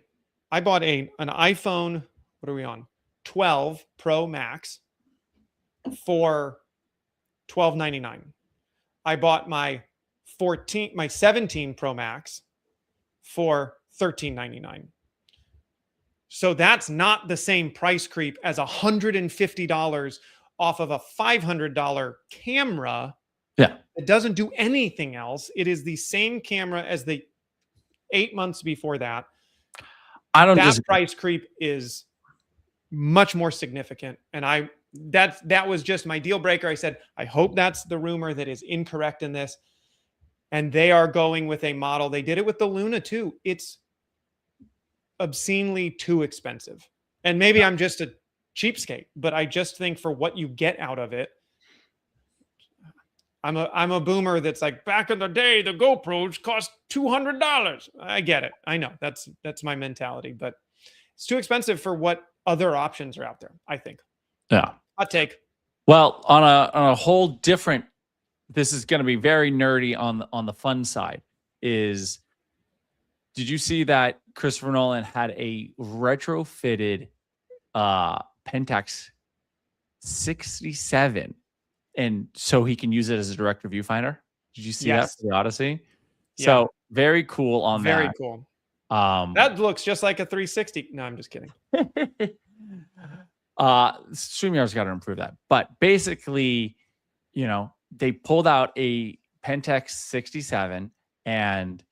iPhone, what are we on? 12 Pro Max for $12.99. I bought my 17 Pro Max for $13.99. So that's not the same price creep as $150 off of a $500 camera. Yeah. It doesn't do anything else. It is the same camera as the 8 months before that. That price creep is much more significant. And that was just my deal breaker. I said, I hope that's the rumor that is incorrect in this. And they are going with a model. They did it with the Luna too. It's obscenely too expensive. And maybe I'm just a cheapskate, but I just think for what you get out of it, I'm a boomer that's like, back in the day, the GoPros cost $200. I get it. I know that's my mentality, but it's too expensive for what other options are out there, I think. Yeah. Hot take. Well, on a whole different, this is going to be very nerdy on the fun side. Did you see that Christopher Nolan had a retrofitted Pentax 67, and so he can use it as a director viewfinder? Did you see that for the Odyssey? Yeah. So very cool on that. Very cool. That looks just like a 360. No, I'm just kidding. StreamYard's got to improve that. But basically, they pulled out a Pentax 67 and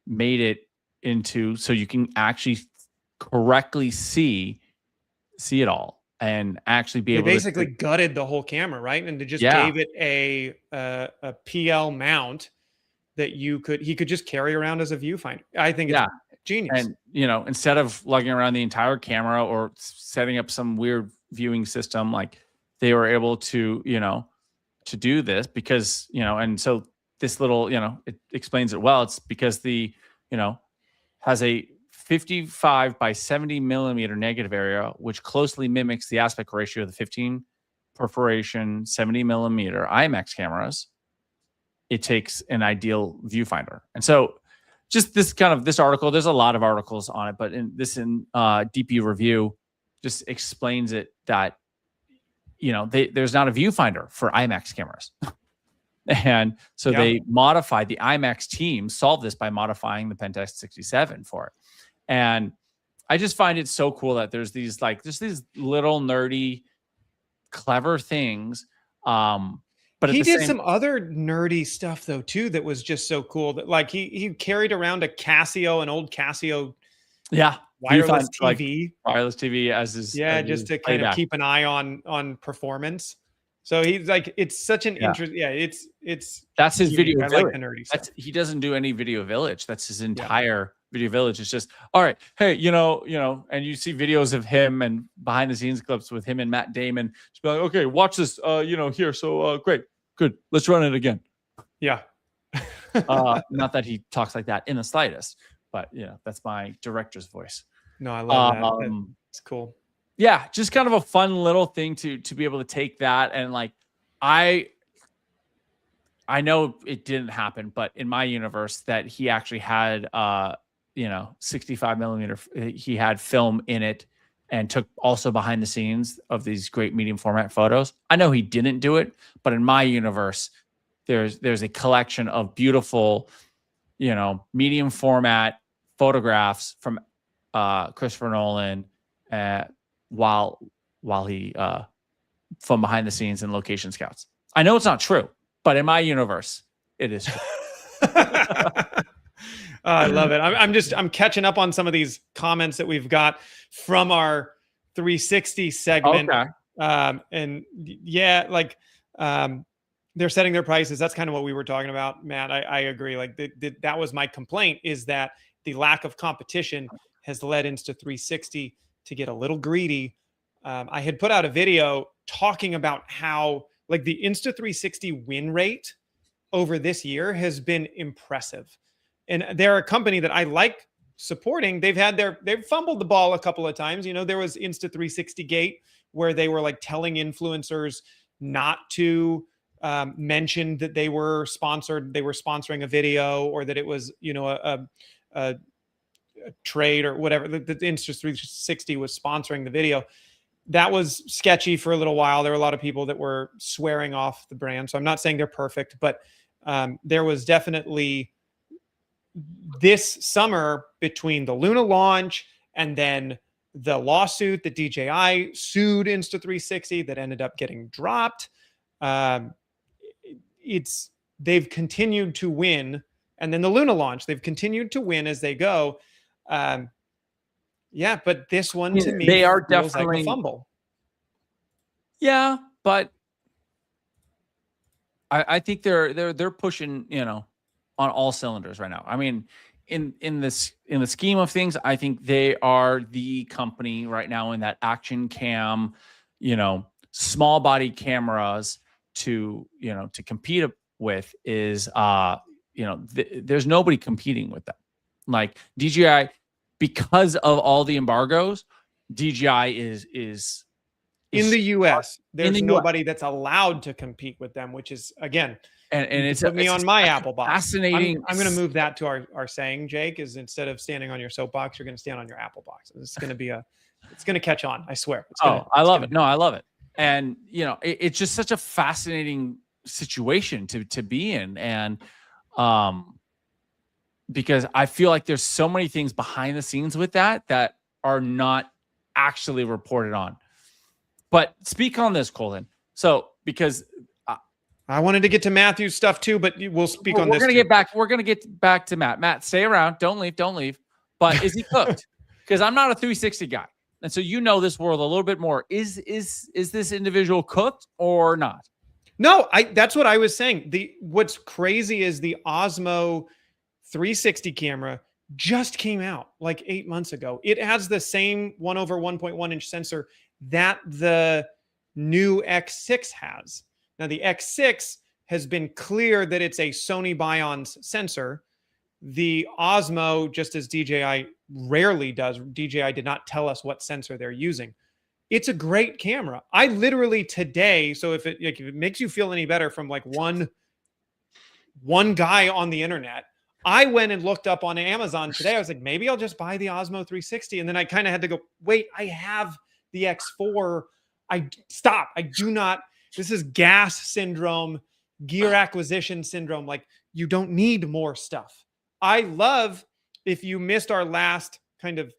made it into so you can actually correctly see it all and actually be able to basically gutted the whole camera, right? And they just gave it a PL mount that he could just carry around as a viewfinder. I think it's genius. And instead of lugging around the entire camera or setting up some weird viewing system, like they were able to to do this because and so this little it explains it well. It's because the has a 55 by 70 millimeter negative area, which closely mimics the aspect ratio of the 15 perforation 70 millimeter IMAX cameras. It takes an ideal viewfinder. And so just this article, there's a lot of articles on it, but in DP review just explains it that, there's not a viewfinder for IMAX cameras. And so they modified, the IMAX team solved this by modifying the Pentax 67 for it. And I just find it so cool that there's these just these little nerdy, clever things. But he did some other nerdy stuff though too that was just so cool. That he carried around an old Casio, wireless TV, as his just to kind of keep an eye on performance. So he's like, it's such an interest. Yeah, it's that's his video village. I like the nerdy stuff. He doesn't do any video village. That's his entire video village. It's just all right. Hey, and you see videos of him and behind the scenes clips with him and Matt Damon. Just be like, okay, watch this. Here. So great, good. Let's run it again. Yeah. Not that he talks like that in the slightest, but that's my director's voice. No, I love that. It's cool. Yeah, just kind of a fun little thing to be able to take that and I know it didn't happen, but in my universe that he actually had 65 millimeter, he had film in it and took also behind the scenes of these great medium format photos. I know he didn't do it, but in my universe, there's a collection of beautiful, medium format photographs from Christopher Nolan while he from behind the scenes and location scouts. I know it's not true, but in my universe, it is true. I love it. I'm catching up on some of these comments that we've got from our 360 segment. Okay. And yeah, like they're setting their prices. That's kind of what we were talking about, Matt. I agree. Like that was my complaint, is that the lack of competition has led Insta360 to get a little greedy. I had put out a video talking about how like the Insta360 win rate over this year has been impressive. And they're a company that I like supporting. They've fumbled the ball a couple of times. There was Insta360 Gate, where they were like telling influencers not to mention that they were sponsoring a video, or that it was, a trade or whatever. The Insta360 was sponsoring the video. That was sketchy for a little while. There were a lot of people that were swearing off the brand. So I'm not saying they're perfect, but there was definitely this summer, between the Luna launch and then the lawsuit that DJI sued Insta360 that ended up getting dropped. They've continued to win. And then the Luna launch, they've continued to win as they go. Yeah, but this one to me, they are definitely like a fumble. Yeah, but I think they're pushing, on all cylinders right now. I mean, in the scheme of things, I think they are the company right now in that action cam, small body cameras to compete with is, there's nobody competing with them. Like DJI, because of all the embargoes, DJI is in the US. There's nobody that's allowed to compete with them, which is, again, and it's put me on my Apple box. Fascinating. I'm going to move that to our saying, Jake, is instead of standing on your soapbox, you're going to stand on your Apple box. It's going to it's going to catch on. I swear. I love it. No, I love it. And it's just such a fascinating situation to be in. And because I feel like there's so many things behind the scenes with that are not actually reported on. But speak on this, Colden. So, because I wanted to get to Matthew's stuff too, but we'll speak on this. We're gonna get back to Matt. Matt, stay around. Don't leave. But is he cooked? Because I'm not a 360 guy, and so this world a little bit more. Is this individual cooked or not? No, that's what I was saying. What's crazy is the Osmo 360 camera just came out like 8 months ago. It has the same 1/1.1 inch sensor that the new X6 has. Now, the X6 has been clear that it's a Sony Bion's sensor. The Osmo, just as DJI rarely does, DJI did not tell us what sensor they're using. It's a great camera. I literally today, so if it makes you feel any better from like one guy on the internet, I went and looked up on Amazon today. I was like, maybe I'll just buy the Osmo 360. And then I kind of had to go, wait, I have the X4. I do not. This is gas syndrome, gear acquisition syndrome. Like, you don't need more stuff. I love, if you missed our last kind of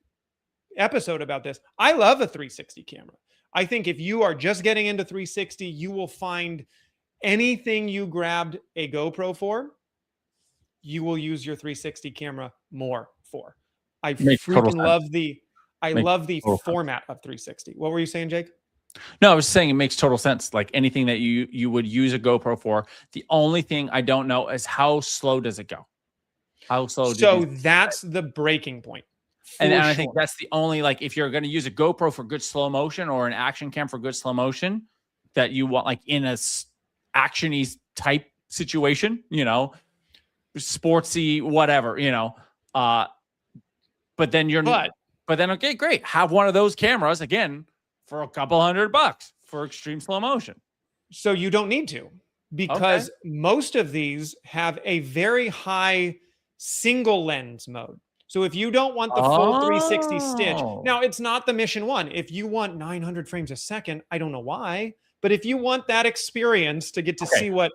episode about this, I love a 360 camera. I think if you are just getting into 360, you will find anything you grabbed a GoPro for, you will use your 360 camera more for. I freaking love the format of 360. What were you saying, Jake? No, I was saying it makes total sense. Like anything that you would use a GoPro for. The only thing I don't know is how slow does it go? How slow? So that's the breaking point. And I think that's the only, like, if you're going to use a GoPro for good slow motion or an action cam for good slow motion that you want, like in a action-y type situation, sportsy, whatever, but then okay, great. Have one of those cameras again for a couple $100 for extreme slow motion. So you don't need to, because most of these have a very high single lens mode. So if you don't want the full 360 stitch, now it's not the Mission 1. If you want 900 frames a second, I don't know why, but if you want that experience to get to see what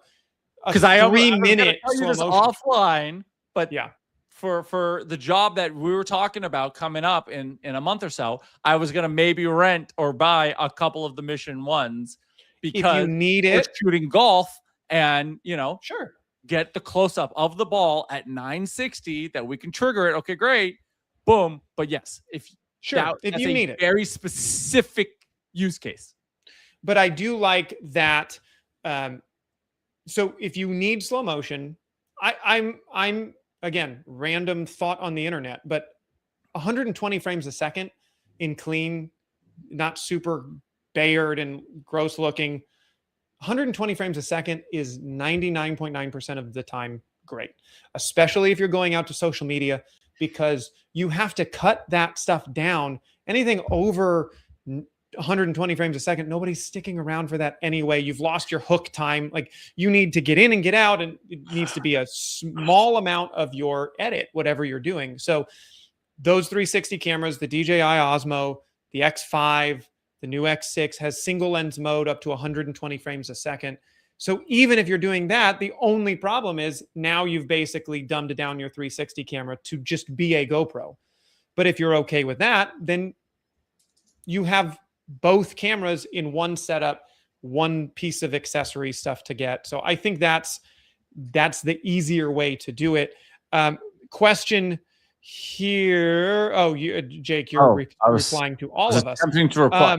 because I 3-minute tell you slow this motion offline, but yeah. For the job that we were talking about coming up in a month or so, I was gonna maybe rent or buy a couple of the Mission 1s because if you need we're it, shooting golf and sure, get the close up of the ball at 960 that we can trigger it. Okay, great, boom. But yes, if if you need it, very specific use case. But I do like that. So if you need slow motion, I'm again, random thought on the internet, but 120 frames a second in clean, not super bayered and gross looking, 120 frames a second is 99.9% of the time great, especially if you're going out to social media, because you have to cut that stuff down. Anything over 120 frames a second, nobody's sticking around for that anyway. You've lost your hook time. Like, you need to get in and get out, and it needs to be a small amount of your edit, whatever you're doing. So those 360 cameras, the DJI Osmo, the X5, the new X6 has single lens mode up to 120 frames a second. So even if you're doing that, the only problem is now you've basically dumbed down your 360 camera to just be a GoPro. But if you're okay with that, then you have both cameras in one setup, one piece of accessory stuff to get. So I think that's the easier way to do it. Question here. Oh, Jake, you're replying to all of us. Attempting to reply.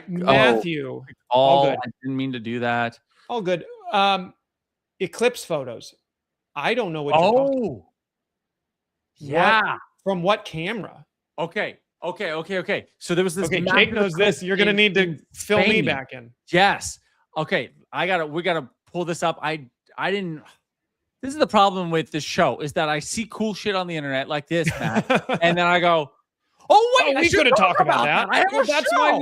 Matthew. All good. I didn't mean to do that. All good. Eclipse photos. I don't know what you're talking about. Yeah. From what camera? Okay. So there was this. Okay, Jake knows this. You're gonna need to fill me back in. Yes. Okay. We gotta pull this up. I didn't. This is the problem with this show, is that I see cool shit on the internet like this, Matt, and then I go, "Oh wait, we could have talked about that." Well,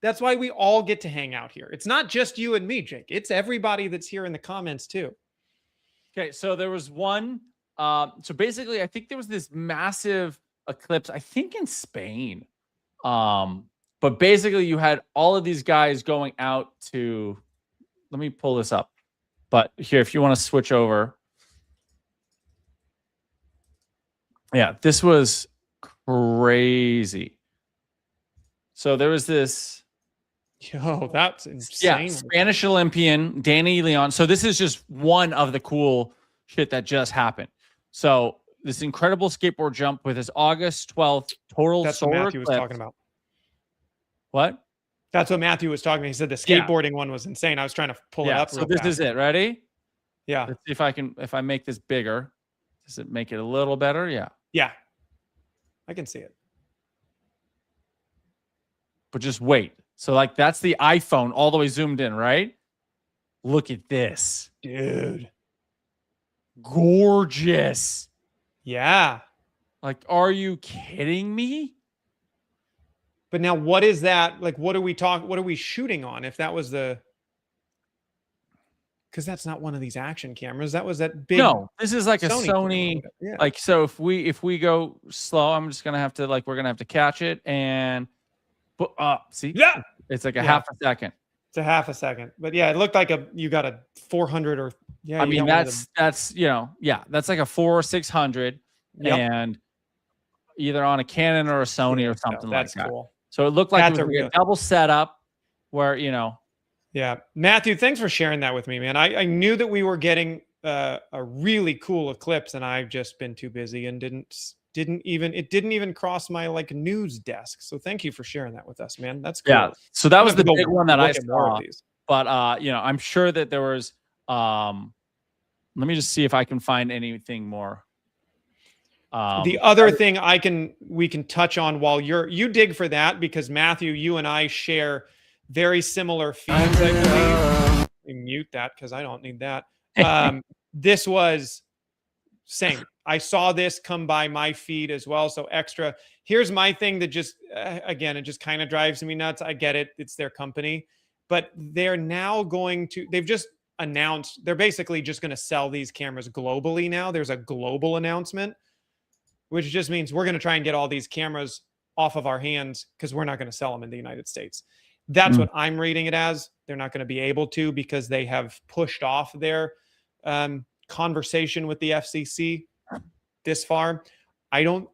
that's why we all get to hang out here. It's not just you and me, Jake. It's everybody that's here in the comments too. Okay, so there was one. So basically, I think there was this massive eclipse, I think in Spain. But basically you had all of these guys going out to, let me pull this up. But here, if you want to switch over. Yeah, this was crazy. So there was this. Yo, that's insane. Yeah, Spanish Olympian, Danny Leon. So this is just one of the cool shit that just happened. So this incredible skateboard jump with his August 12th total That's solar what Matthew eclipse. was talking about. What? That's what Matthew was talking about. He said the skateboarding one was insane. I was trying to pull it up. So this is it. Ready? Yeah. Let's see if I make this bigger. Does it make it a little better? Yeah. Yeah. I can see it. But just wait. So like that's the iPhone all the way zoomed in, right? Look at this. Dude. Gorgeous. Yeah. Like, are you kidding me? But now what is that? Like, what are we shooting on? If that was because that's not one of these action cameras. That was that big. No, this is like Sony a Sony. Yeah. Like, so if we go slow, I'm just going to have to we're going to have to catch it and see? Yeah. It's like a half a second. It's a half a second. But yeah, it looked like you got a 400 or yeah. I mean, that's that's like a 4 or 600 and either on a Canon or a Sony or something like that. That's cool. So it looked like it was a double setup where, Yeah. Matthew, thanks for sharing that with me, man. I knew that we were getting a really cool eclipse, and I've just been too busy and didn't even cross my news desk. So thank you for sharing that with us, man. That's cool. Yeah. So that was the big one that I saw. But I'm sure that there was let me just see if I can find anything more. The other thing we can touch on while you dig for that, because Matthew, you and I share very similar feeds, I believe. Mute that because I don't need that. This was same. I saw this come by my feed as well. So extra. Here's my thing that just, again, it just kind of drives me nuts. I get it. It's their company. But they're now they've just announced, they're basically just going to sell these cameras globally now. There's a global announcement, which just means we're going to try and get all these cameras off of our hands because we're not going to sell them in the United States. That's what I'm reading it as. They're not going to be able to because they have pushed off their conversation with the FCC this far. I don't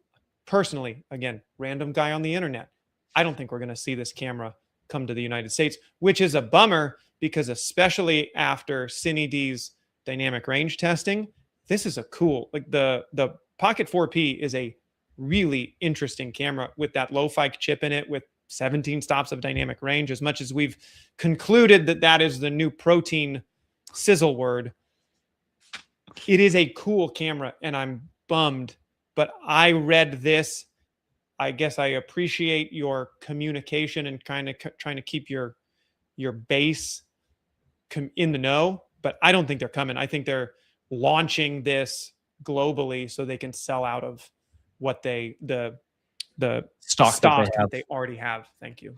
personally, again, random guy on the internet, I don't think we're going to see this camera come to the United States, which is a bummer because especially after CineD's dynamic range testing, this is a cool, like the Pocket 4P is a really interesting camera with that lo-fi chip in it with 17 stops of dynamic range. As much as we've concluded that that is the new protein sizzle word, it is a cool camera and I'm bummed. But I read this. I guess I appreciate your communication and kind of trying to keep your base in the know, but I don't think they're coming. I think they're launching this globally so they can sell out of what the stock that they already have. Thank you.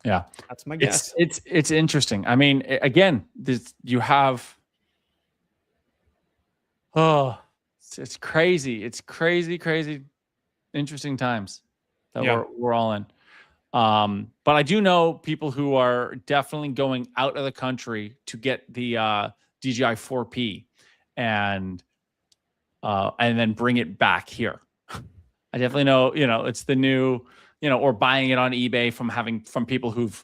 Yeah, that's my guess. It's interesting. I mean, again, you have it's crazy. It's crazy. Interesting times that we're all in. But I do know people who are definitely going out of the country to get the DJI 4P and then bring it back here. I definitely know, it's the new, or buying it on eBay from people who've,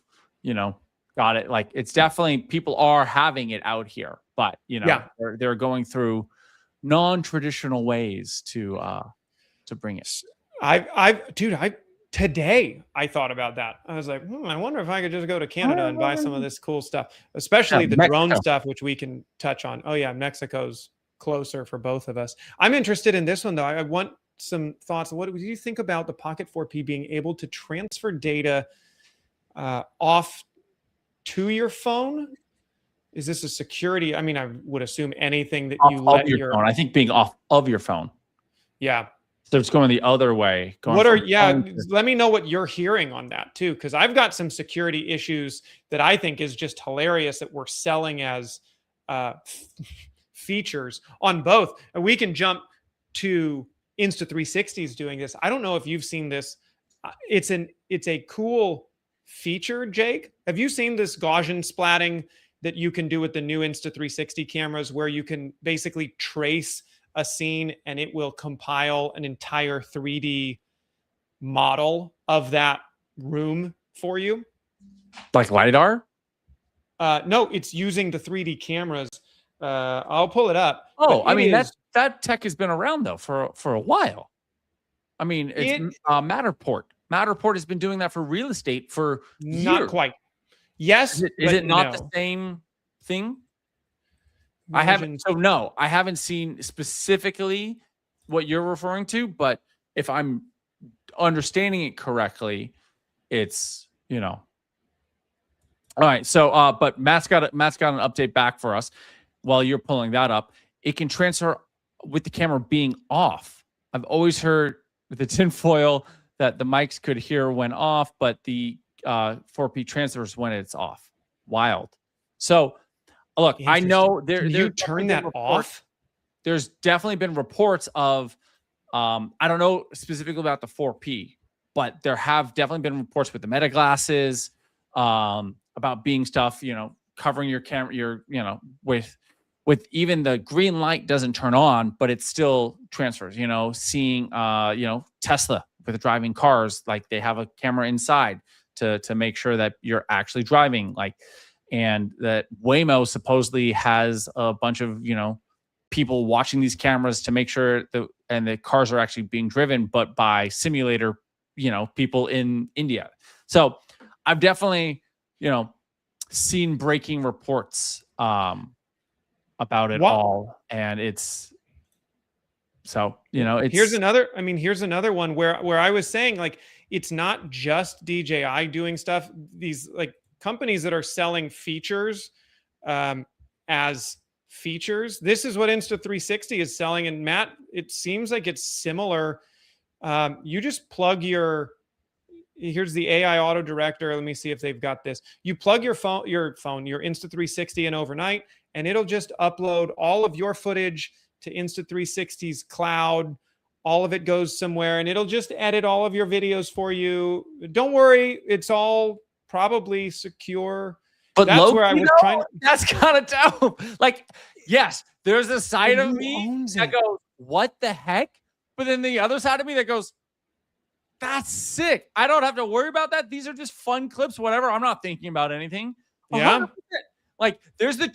got it. Like it's definitely people are having it out here, but they're going through non-traditional ways to bring it. Today I thought about that. I was like, I wonder if I could just go to Canada and buy some of this cool stuff, especially the drone stuff, which we can touch on. Oh yeah, Mexico's closer for both of us. I'm interested in this one though. I want some thoughts. What do you think about the Pocket 4P being able to transfer data off to your phone? Is this a security? I mean, I would assume anything that you let your phone. I think being off of your phone. Yeah. So it's going the other way. Let me know what you're hearing on that too, because I've got some security issues that I think is just hilarious that we're selling as features on both. And we can jump to Insta360's doing this. I don't know if you've seen this. It's a cool feature, Jake. Have you seen this Gaussian splatting that you can do with the new Insta360 cameras, where you can basically trace a scene and it will compile an entire 3D model of that room for you? Like LiDAR? No, it's using the 3D cameras. I'll pull it up. Oh, I mean, that tech has been around though for a while. I mean, it's Matterport. Matterport has been doing that for real estate for years. Not quite. Yes. Is it not the same thing? I haven't seen specifically what you're referring to, but if I'm understanding it correctly, it's, all right. So, but Matt's got an update back for us while you're pulling that up. It can transfer with the camera being off. I've always heard with the tinfoil that the mics could hear when off, but the 4P transfers when it's off. Wild. So, look, I know you turn that off. There's definitely been reports of, I don't know specifically about the 4P, but there have definitely been reports with the Meta glasses, about being stuff, covering your camera, with even the green light doesn't turn on, but it still transfers, seeing, Tesla with driving cars, like they have a camera inside to make sure that you're actually driving, and that Waymo supposedly has a bunch of, people watching these cameras to make sure the cars are actually being driven, but by simulator, people in India. So I've definitely, seen breaking reports about it all. And it's, so, it's, here's another one where I was saying, it's not just DJI doing stuff. These companies that are selling features as features. This is what Insta360 is selling. And Matt, it seems like it's similar. You just plug here's the AI auto director. Let me see if they've got this. You plug your Insta360 in overnight, and it'll just upload all of your footage to Insta360's cloud. All of it goes somewhere, and it'll just edit all of your videos for you. Don't worry. It's all probably secure. But that's where I was trying. That's kind of dope. Yes, there's a side of me that goes, what the heck? But then the other side of me that goes, that's sick. I don't have to worry about that. These are just fun clips, whatever. I'm not thinking about anything. 100%. Yeah. Like there's the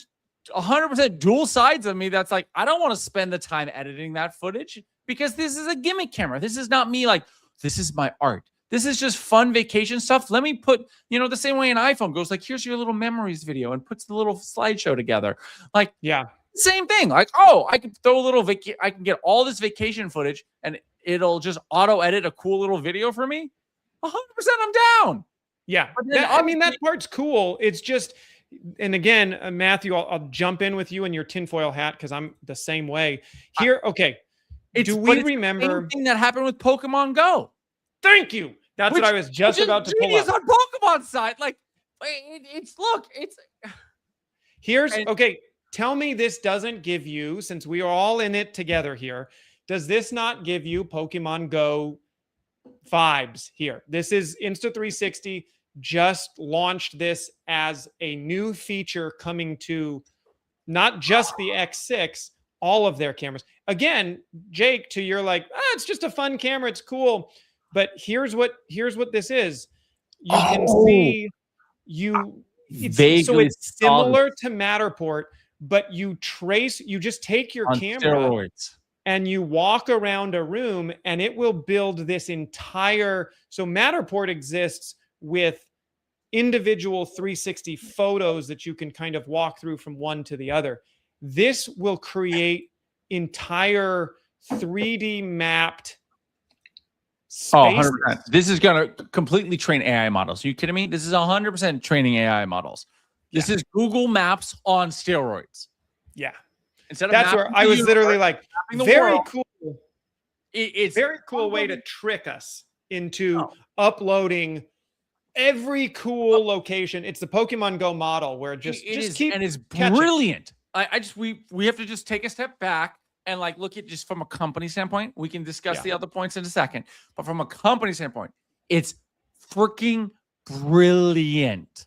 100% dual sides of me that's like, I don't want to spend the time editing that footage because this is a gimmick camera. This is not me like, this is my art. This is just fun vacation stuff. Let me put, the same way an iPhone goes like, here's your little memories video and puts the little slideshow together. Like, yeah, same thing. Like, oh, I can throw a little I can get all this vacation footage and it'll just auto edit a cool little video for me. 100% I'm down. Yeah. I mean, that part's cool. It's just, and again, Matthew, I'll jump in with you in your tinfoil hat because I'm the same way here. Okay. Do we remember the same thing that happened with Pokemon Go? Thank you. That's what I was just about to pull up. On Pokemon side. Like, okay. Tell me this doesn't give you, since we are all in it together here, does this not give you Pokemon Go vibes here? This is Insta360 just launched this as a new feature coming to not just the X6, all of their cameras. Again, Jake, to your like, it's just a fun camera. It's cool. But here's what this is. You can see it's similar to Matterport, but you just take your camera steroids and you walk around a room and it will build this entire. So Matterport exists with individual 360 photos that you can kind of walk through from one to the other. This will create entire 3D mapped spaces. 100%. This is going to completely train AI models. Are you kidding me? This is 100% training AI models. This is Google Maps on steroids. Yeah. That's where I was literally like, very cool. It's very cool way to trick us into uploading every cool location. It's the Pokemon Go model where it's brilliant. We have to just take a step back and like look at just from a company standpoint. We can discuss the other points in a second, but from a company standpoint, it's freaking brilliant.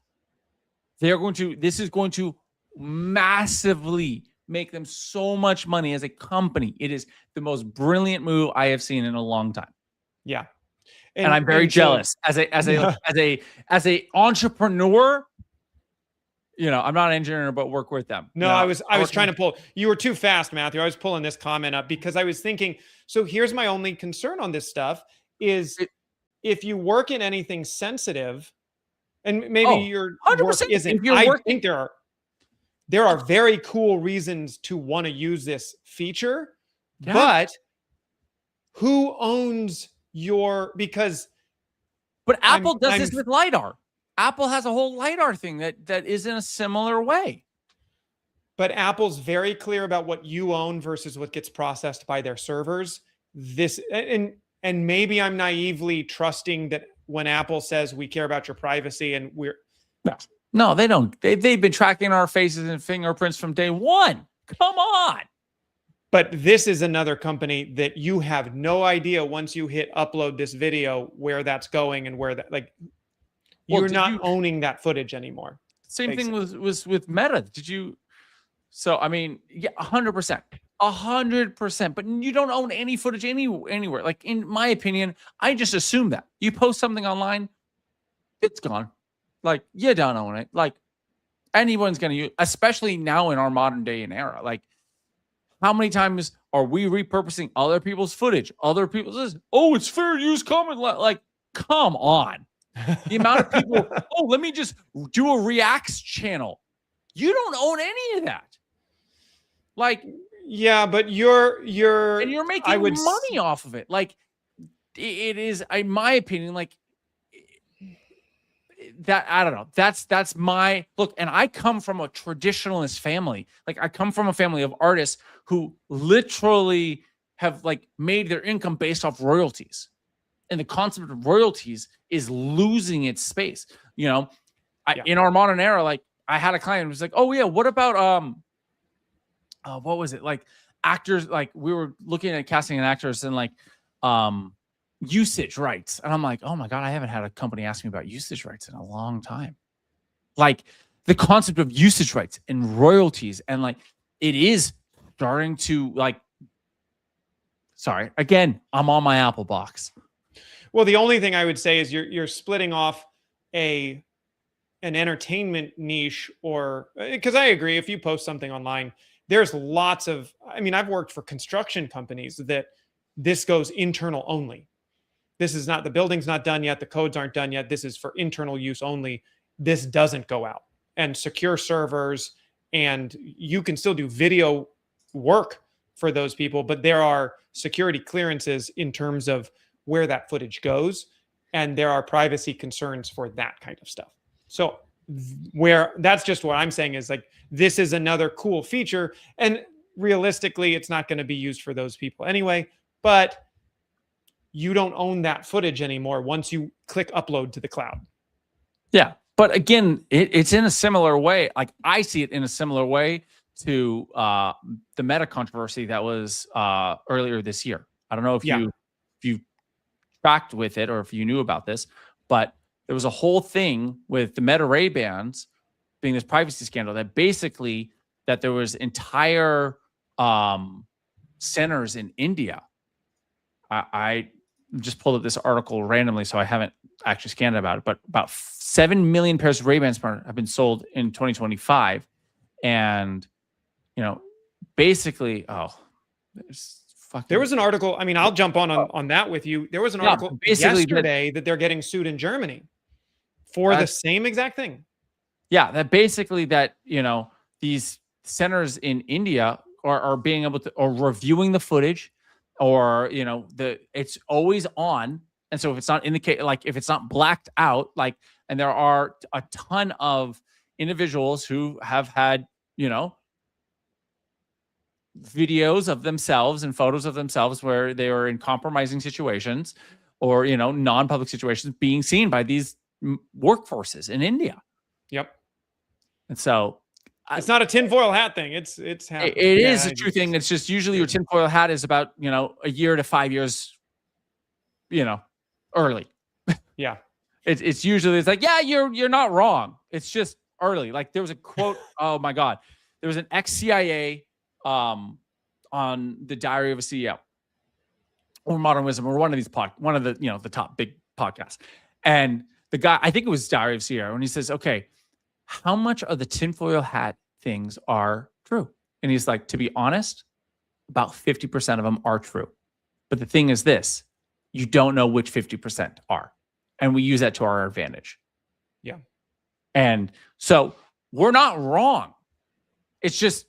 This is going to massively make them so much money as a company. It is the most brilliant move I have seen in a long time. Yeah. And I'm very jealous as a entrepreneur. I'm not an engineer, but work with them. No, I was trying to pull. You were too fast, Matthew. I was pulling this comment up because I was thinking. So here's my only concern on this stuff is if you work in anything sensitive, and maybe your 100%. work isn't. I think there are very cool reasons to want to use this feature, but who owns But Apple does this with LiDAR. Apple has a whole LiDAR thing that is in a similar way. But Apple's very clear about what you own versus what gets processed by their servers. And maybe I'm naively trusting that when Apple says we care about your privacy and No, they don't. They've been tracking our faces and fingerprints from day one. Come on. But this is another company that you have no idea once you hit upload this video where that's going and where that you're not owning that footage anymore. Same thing was with Meta. Did you? So I mean, 100%, 100%. But you don't own any footage anywhere. Like in my opinion, I just assume that you post something online, it's gone. Like you don't own it. Like anyone's gonna use, especially now in our modern day and era. Like how many times are we repurposing other people's footage? Other people's it's fair use comment. Like come on. The amount of people, let me just do a reacts channel. You don't own any of that. Like, yeah, but you're making money off of it. Like, it is, in my opinion, like that. I don't know. That's my look. And I come from a traditionalist family. Like, I come from a family of artists who literally have like made their income based off royalties. And the concept of royalties is losing its space. In our modern era, like I had a client who was like, oh yeah, what about what was it? Like actors, like we were looking at casting an actress and like usage rights. And I'm like, oh my God, I haven't had a company ask me about usage rights in a long time. Like the concept of usage rights and royalties and like it is starting to like, sorry, again, I'm on my Apple box. Well, the only thing I would say is you're splitting off an entertainment niche, or because I agree, if you post something online, there's lots of, I mean, I've worked for construction companies that this goes internal only. This is not, the building's not done yet. The codes aren't done yet. This is for internal use only. This doesn't go out, and secure servers, and you can still do video work for those people, but there are security clearances in terms of where that footage goes, and there are privacy concerns for that kind of stuff. So where that's just what I'm saying is like, this is another cool feature, and realistically it's not going to be used for those people anyway, but you don't own that footage anymore once you click upload to the cloud. Yeah, but again, it's in a similar way. Like I see it in a similar way to the Meta controversy that was earlier this year. I don't know if you tracked with it or if you knew about this, but there was a whole thing with the Meta Ray-Bans being this privacy scandal that basically that there was entire centers in India. I just pulled up this article randomly, so I haven't actually scanned about it, but about 7 million pairs of Ray-Bans have been sold in 2025. And, you know, basically, there was an article. I mean, I'll jump on that with you. There was an article yesterday that they're getting sued in Germany for the same exact thing. Yeah, that basically that, you know, these centers in India are being able to, or reviewing the footage, or, you know, it's always on. And so if it's not indicated, like if it's not blacked out, like, and there are a ton of individuals who have had, you know, videos of themselves and photos of themselves where they are in compromising situations or, you know, non-public situations being seen by these workforces in India. Yep. And so it's not a tinfoil hat thing. It's it is a true thing. It's just usually your tinfoil hat is about, you know, a year to 5 years, you know, early. Yeah. It's usually, it's like, yeah, you're not wrong. It's just early. Like there was a quote. Oh my God. There was an ex-CIA on the Diary of a CEO or Modern Wisdom or one of these one of the, you know, the top big podcasts. And the guy, I think it was Diary of a CEO, and he says, okay, how much of the tinfoil hat things are true? And he's like, to be honest, about 50% of them are true. But the thing is this, you don't know which 50% are. And we use that to our advantage. Yeah. And so we're not wrong. It's just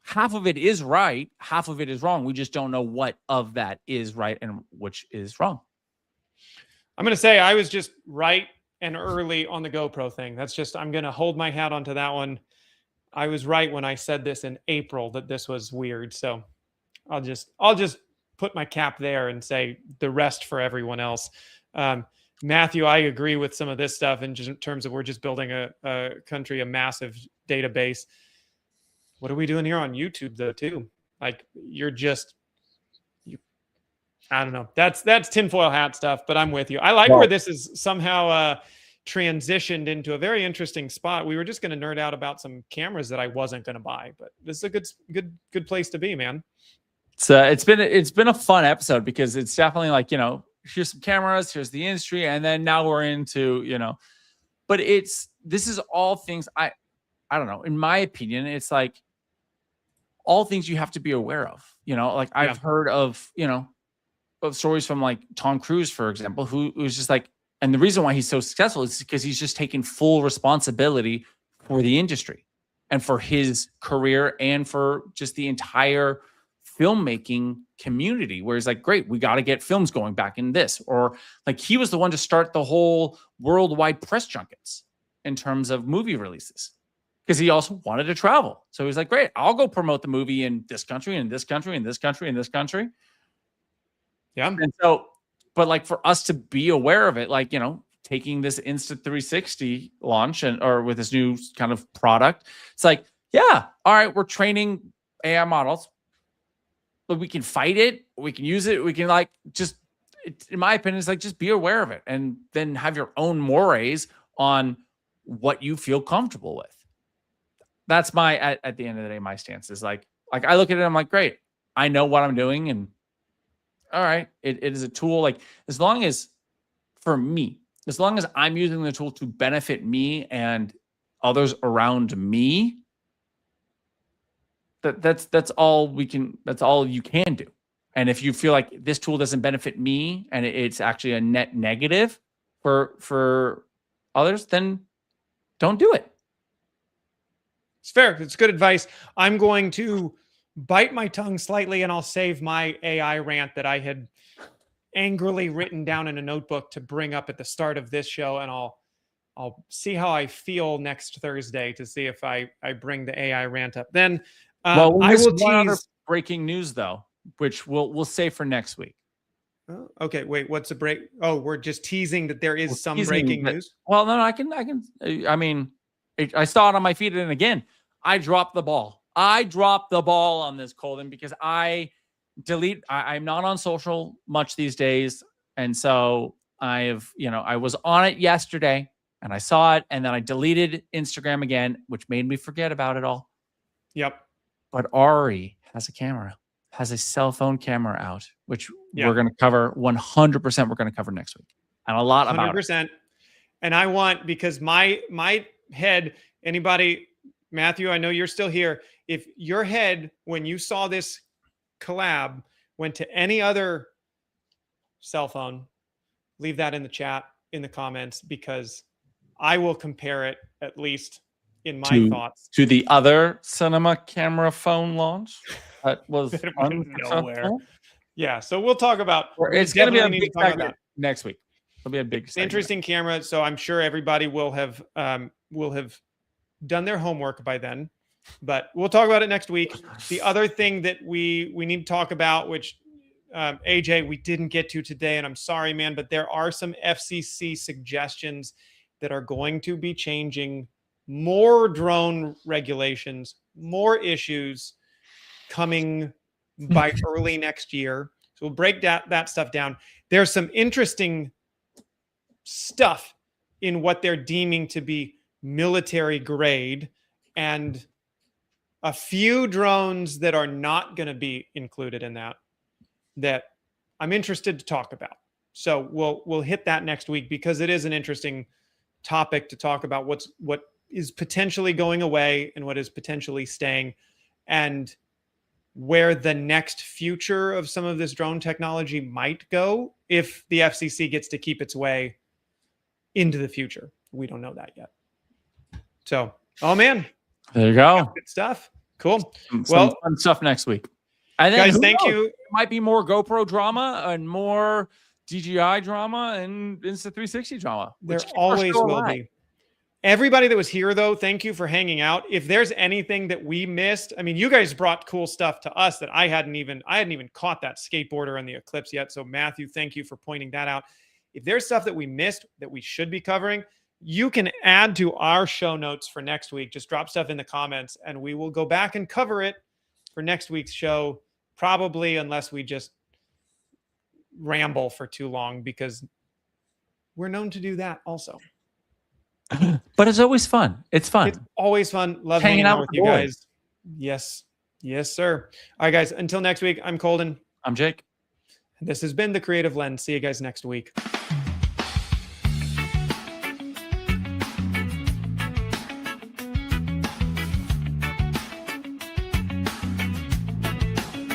half of it is right, half of it is wrong. We just don't know what of that is right and which is wrong. I'm going to say I was just right and early on the GoPro thing. That's just, I'm going to hold my hat onto that one. I was right when I said this in April that this was weird. So I'll just put my cap there and say the rest for everyone else. Matthew, I agree with some of this stuff in terms of we're just building a country, a massive database. What are we doing here on YouTube though, too? Like I don't know. That's tinfoil hat stuff, but I'm with you. I like where this is somehow transitioned into a very interesting spot. We were just going to nerd out about some cameras that I wasn't going to buy, but this is a good place to be, man. So it's been a fun episode because it's definitely like, you know, here's some cameras, here's the industry, and then now we're into, you know, but this is all things I don't know. In my opinion, it's like all things you have to be aware of. You know, like I've heard of, you know, of stories from like Tom Cruise, for example, who was just like, and the reason why he's so successful is because he's just taking full responsibility for the industry and for his career and for just the entire filmmaking community, where he's like, great, we got to get films going back in this. Or like he was the one to start the whole worldwide press junkets in terms of movie releases, because he also wanted to travel. So he's like, great, I'll go promote the movie in this country, and this country, and this country, and this country. Yeah. And so, but like for us to be aware of it, like, you know, taking this Insta360 launch or with this new kind of product, it's like, yeah, all right, we're training AI models, but we can fight it, we can use it, we can like just, in my opinion, it's like just be aware of it and then have your own mores on what you feel comfortable with. that's my at the end of the day, my stance is like I look at it, I'm like, great, I know what I'm doing, and all right, it is a tool. Like as long as for me, as long as I'm using the tool to benefit me and others around me, that's all we can. That's all you can do. And if you feel like this tool doesn't benefit me and it's actually a net negative for others, then don't do it. It's fair. It's good advice. I'm going to bite my tongue slightly, and I'll save my AI rant that I had angrily written down in a notebook to bring up at the start of this show, and I'll see how I feel next Thursday to see if I bring the AI rant up. Then well, I will one tease other breaking news though, which we'll save for next week. Oh, okay, wait, what's the break? Oh, we're just teasing that there is some breaking news. Well, no, I can. I mean, I saw it on my feed, and again, I dropped the ball. I dropped the ball on this, Colden, because I'm not on social much these days, and so I was on it yesterday, and I saw it, and then I deleted Instagram again, which made me forget about it all. Yep. But Ari has a cell phone camera out, which we're going to cover 100%. We're going to cover next week, and a lot about 100%. it. And I want, because my head, anybody, Matthew, I know you're still here. If your head, when you saw this collab, went to any other cell phone, leave that in the chat, in the comments, because I will compare it, at least in my thoughts, to the other cinema camera phone launch that was nowhere. Yeah, so we'll talk about. It's going to be a big segment next week. It'll be a big segment. Interesting camera. So I'm sure everybody will have done their homework by then, but we'll talk about it next week. The other thing that we need to talk about, which AJ, we didn't get to today, and I'm sorry, man, but there are some FCC suggestions that are going to be changing, more drone regulations, more issues coming by early next year. So we'll break that stuff down. There's some interesting stuff in what they're deeming to be military grade, and a few drones that are not going to be included in that I'm interested to talk about. So we'll hit that next week, because it is an interesting topic to talk about, what is potentially going away and what is potentially staying, and where the next future of some of this drone technology might go if the FCC gets to keep its way into the future. We don't know that yet. So, oh man, there you go. Good stuff. Cool. Some fun stuff next week. And then, guys, thank you. There might be more GoPro drama and more DJI drama and Insta360 drama. There always will be. Everybody that was here, though, thank you for hanging out. If there's anything that we missed, I mean, you guys brought cool stuff to us that I hadn't even caught that skateboarder in the Eclipse yet. So Matthew, thank you for pointing that out. If there's stuff that we missed that we should be covering, you can add to our show notes for next week. Just drop stuff in the comments, and we will go back and cover it for next week's show, probably, unless we just ramble for too long, because we're known to do that also. But it's always fun. It's fun. It's always fun. Love hanging out with you guys. Yes. Yes, sir. All right, guys. Until next week, I'm Colden. I'm Jake. This has been The Creative Lens. See you guys next week.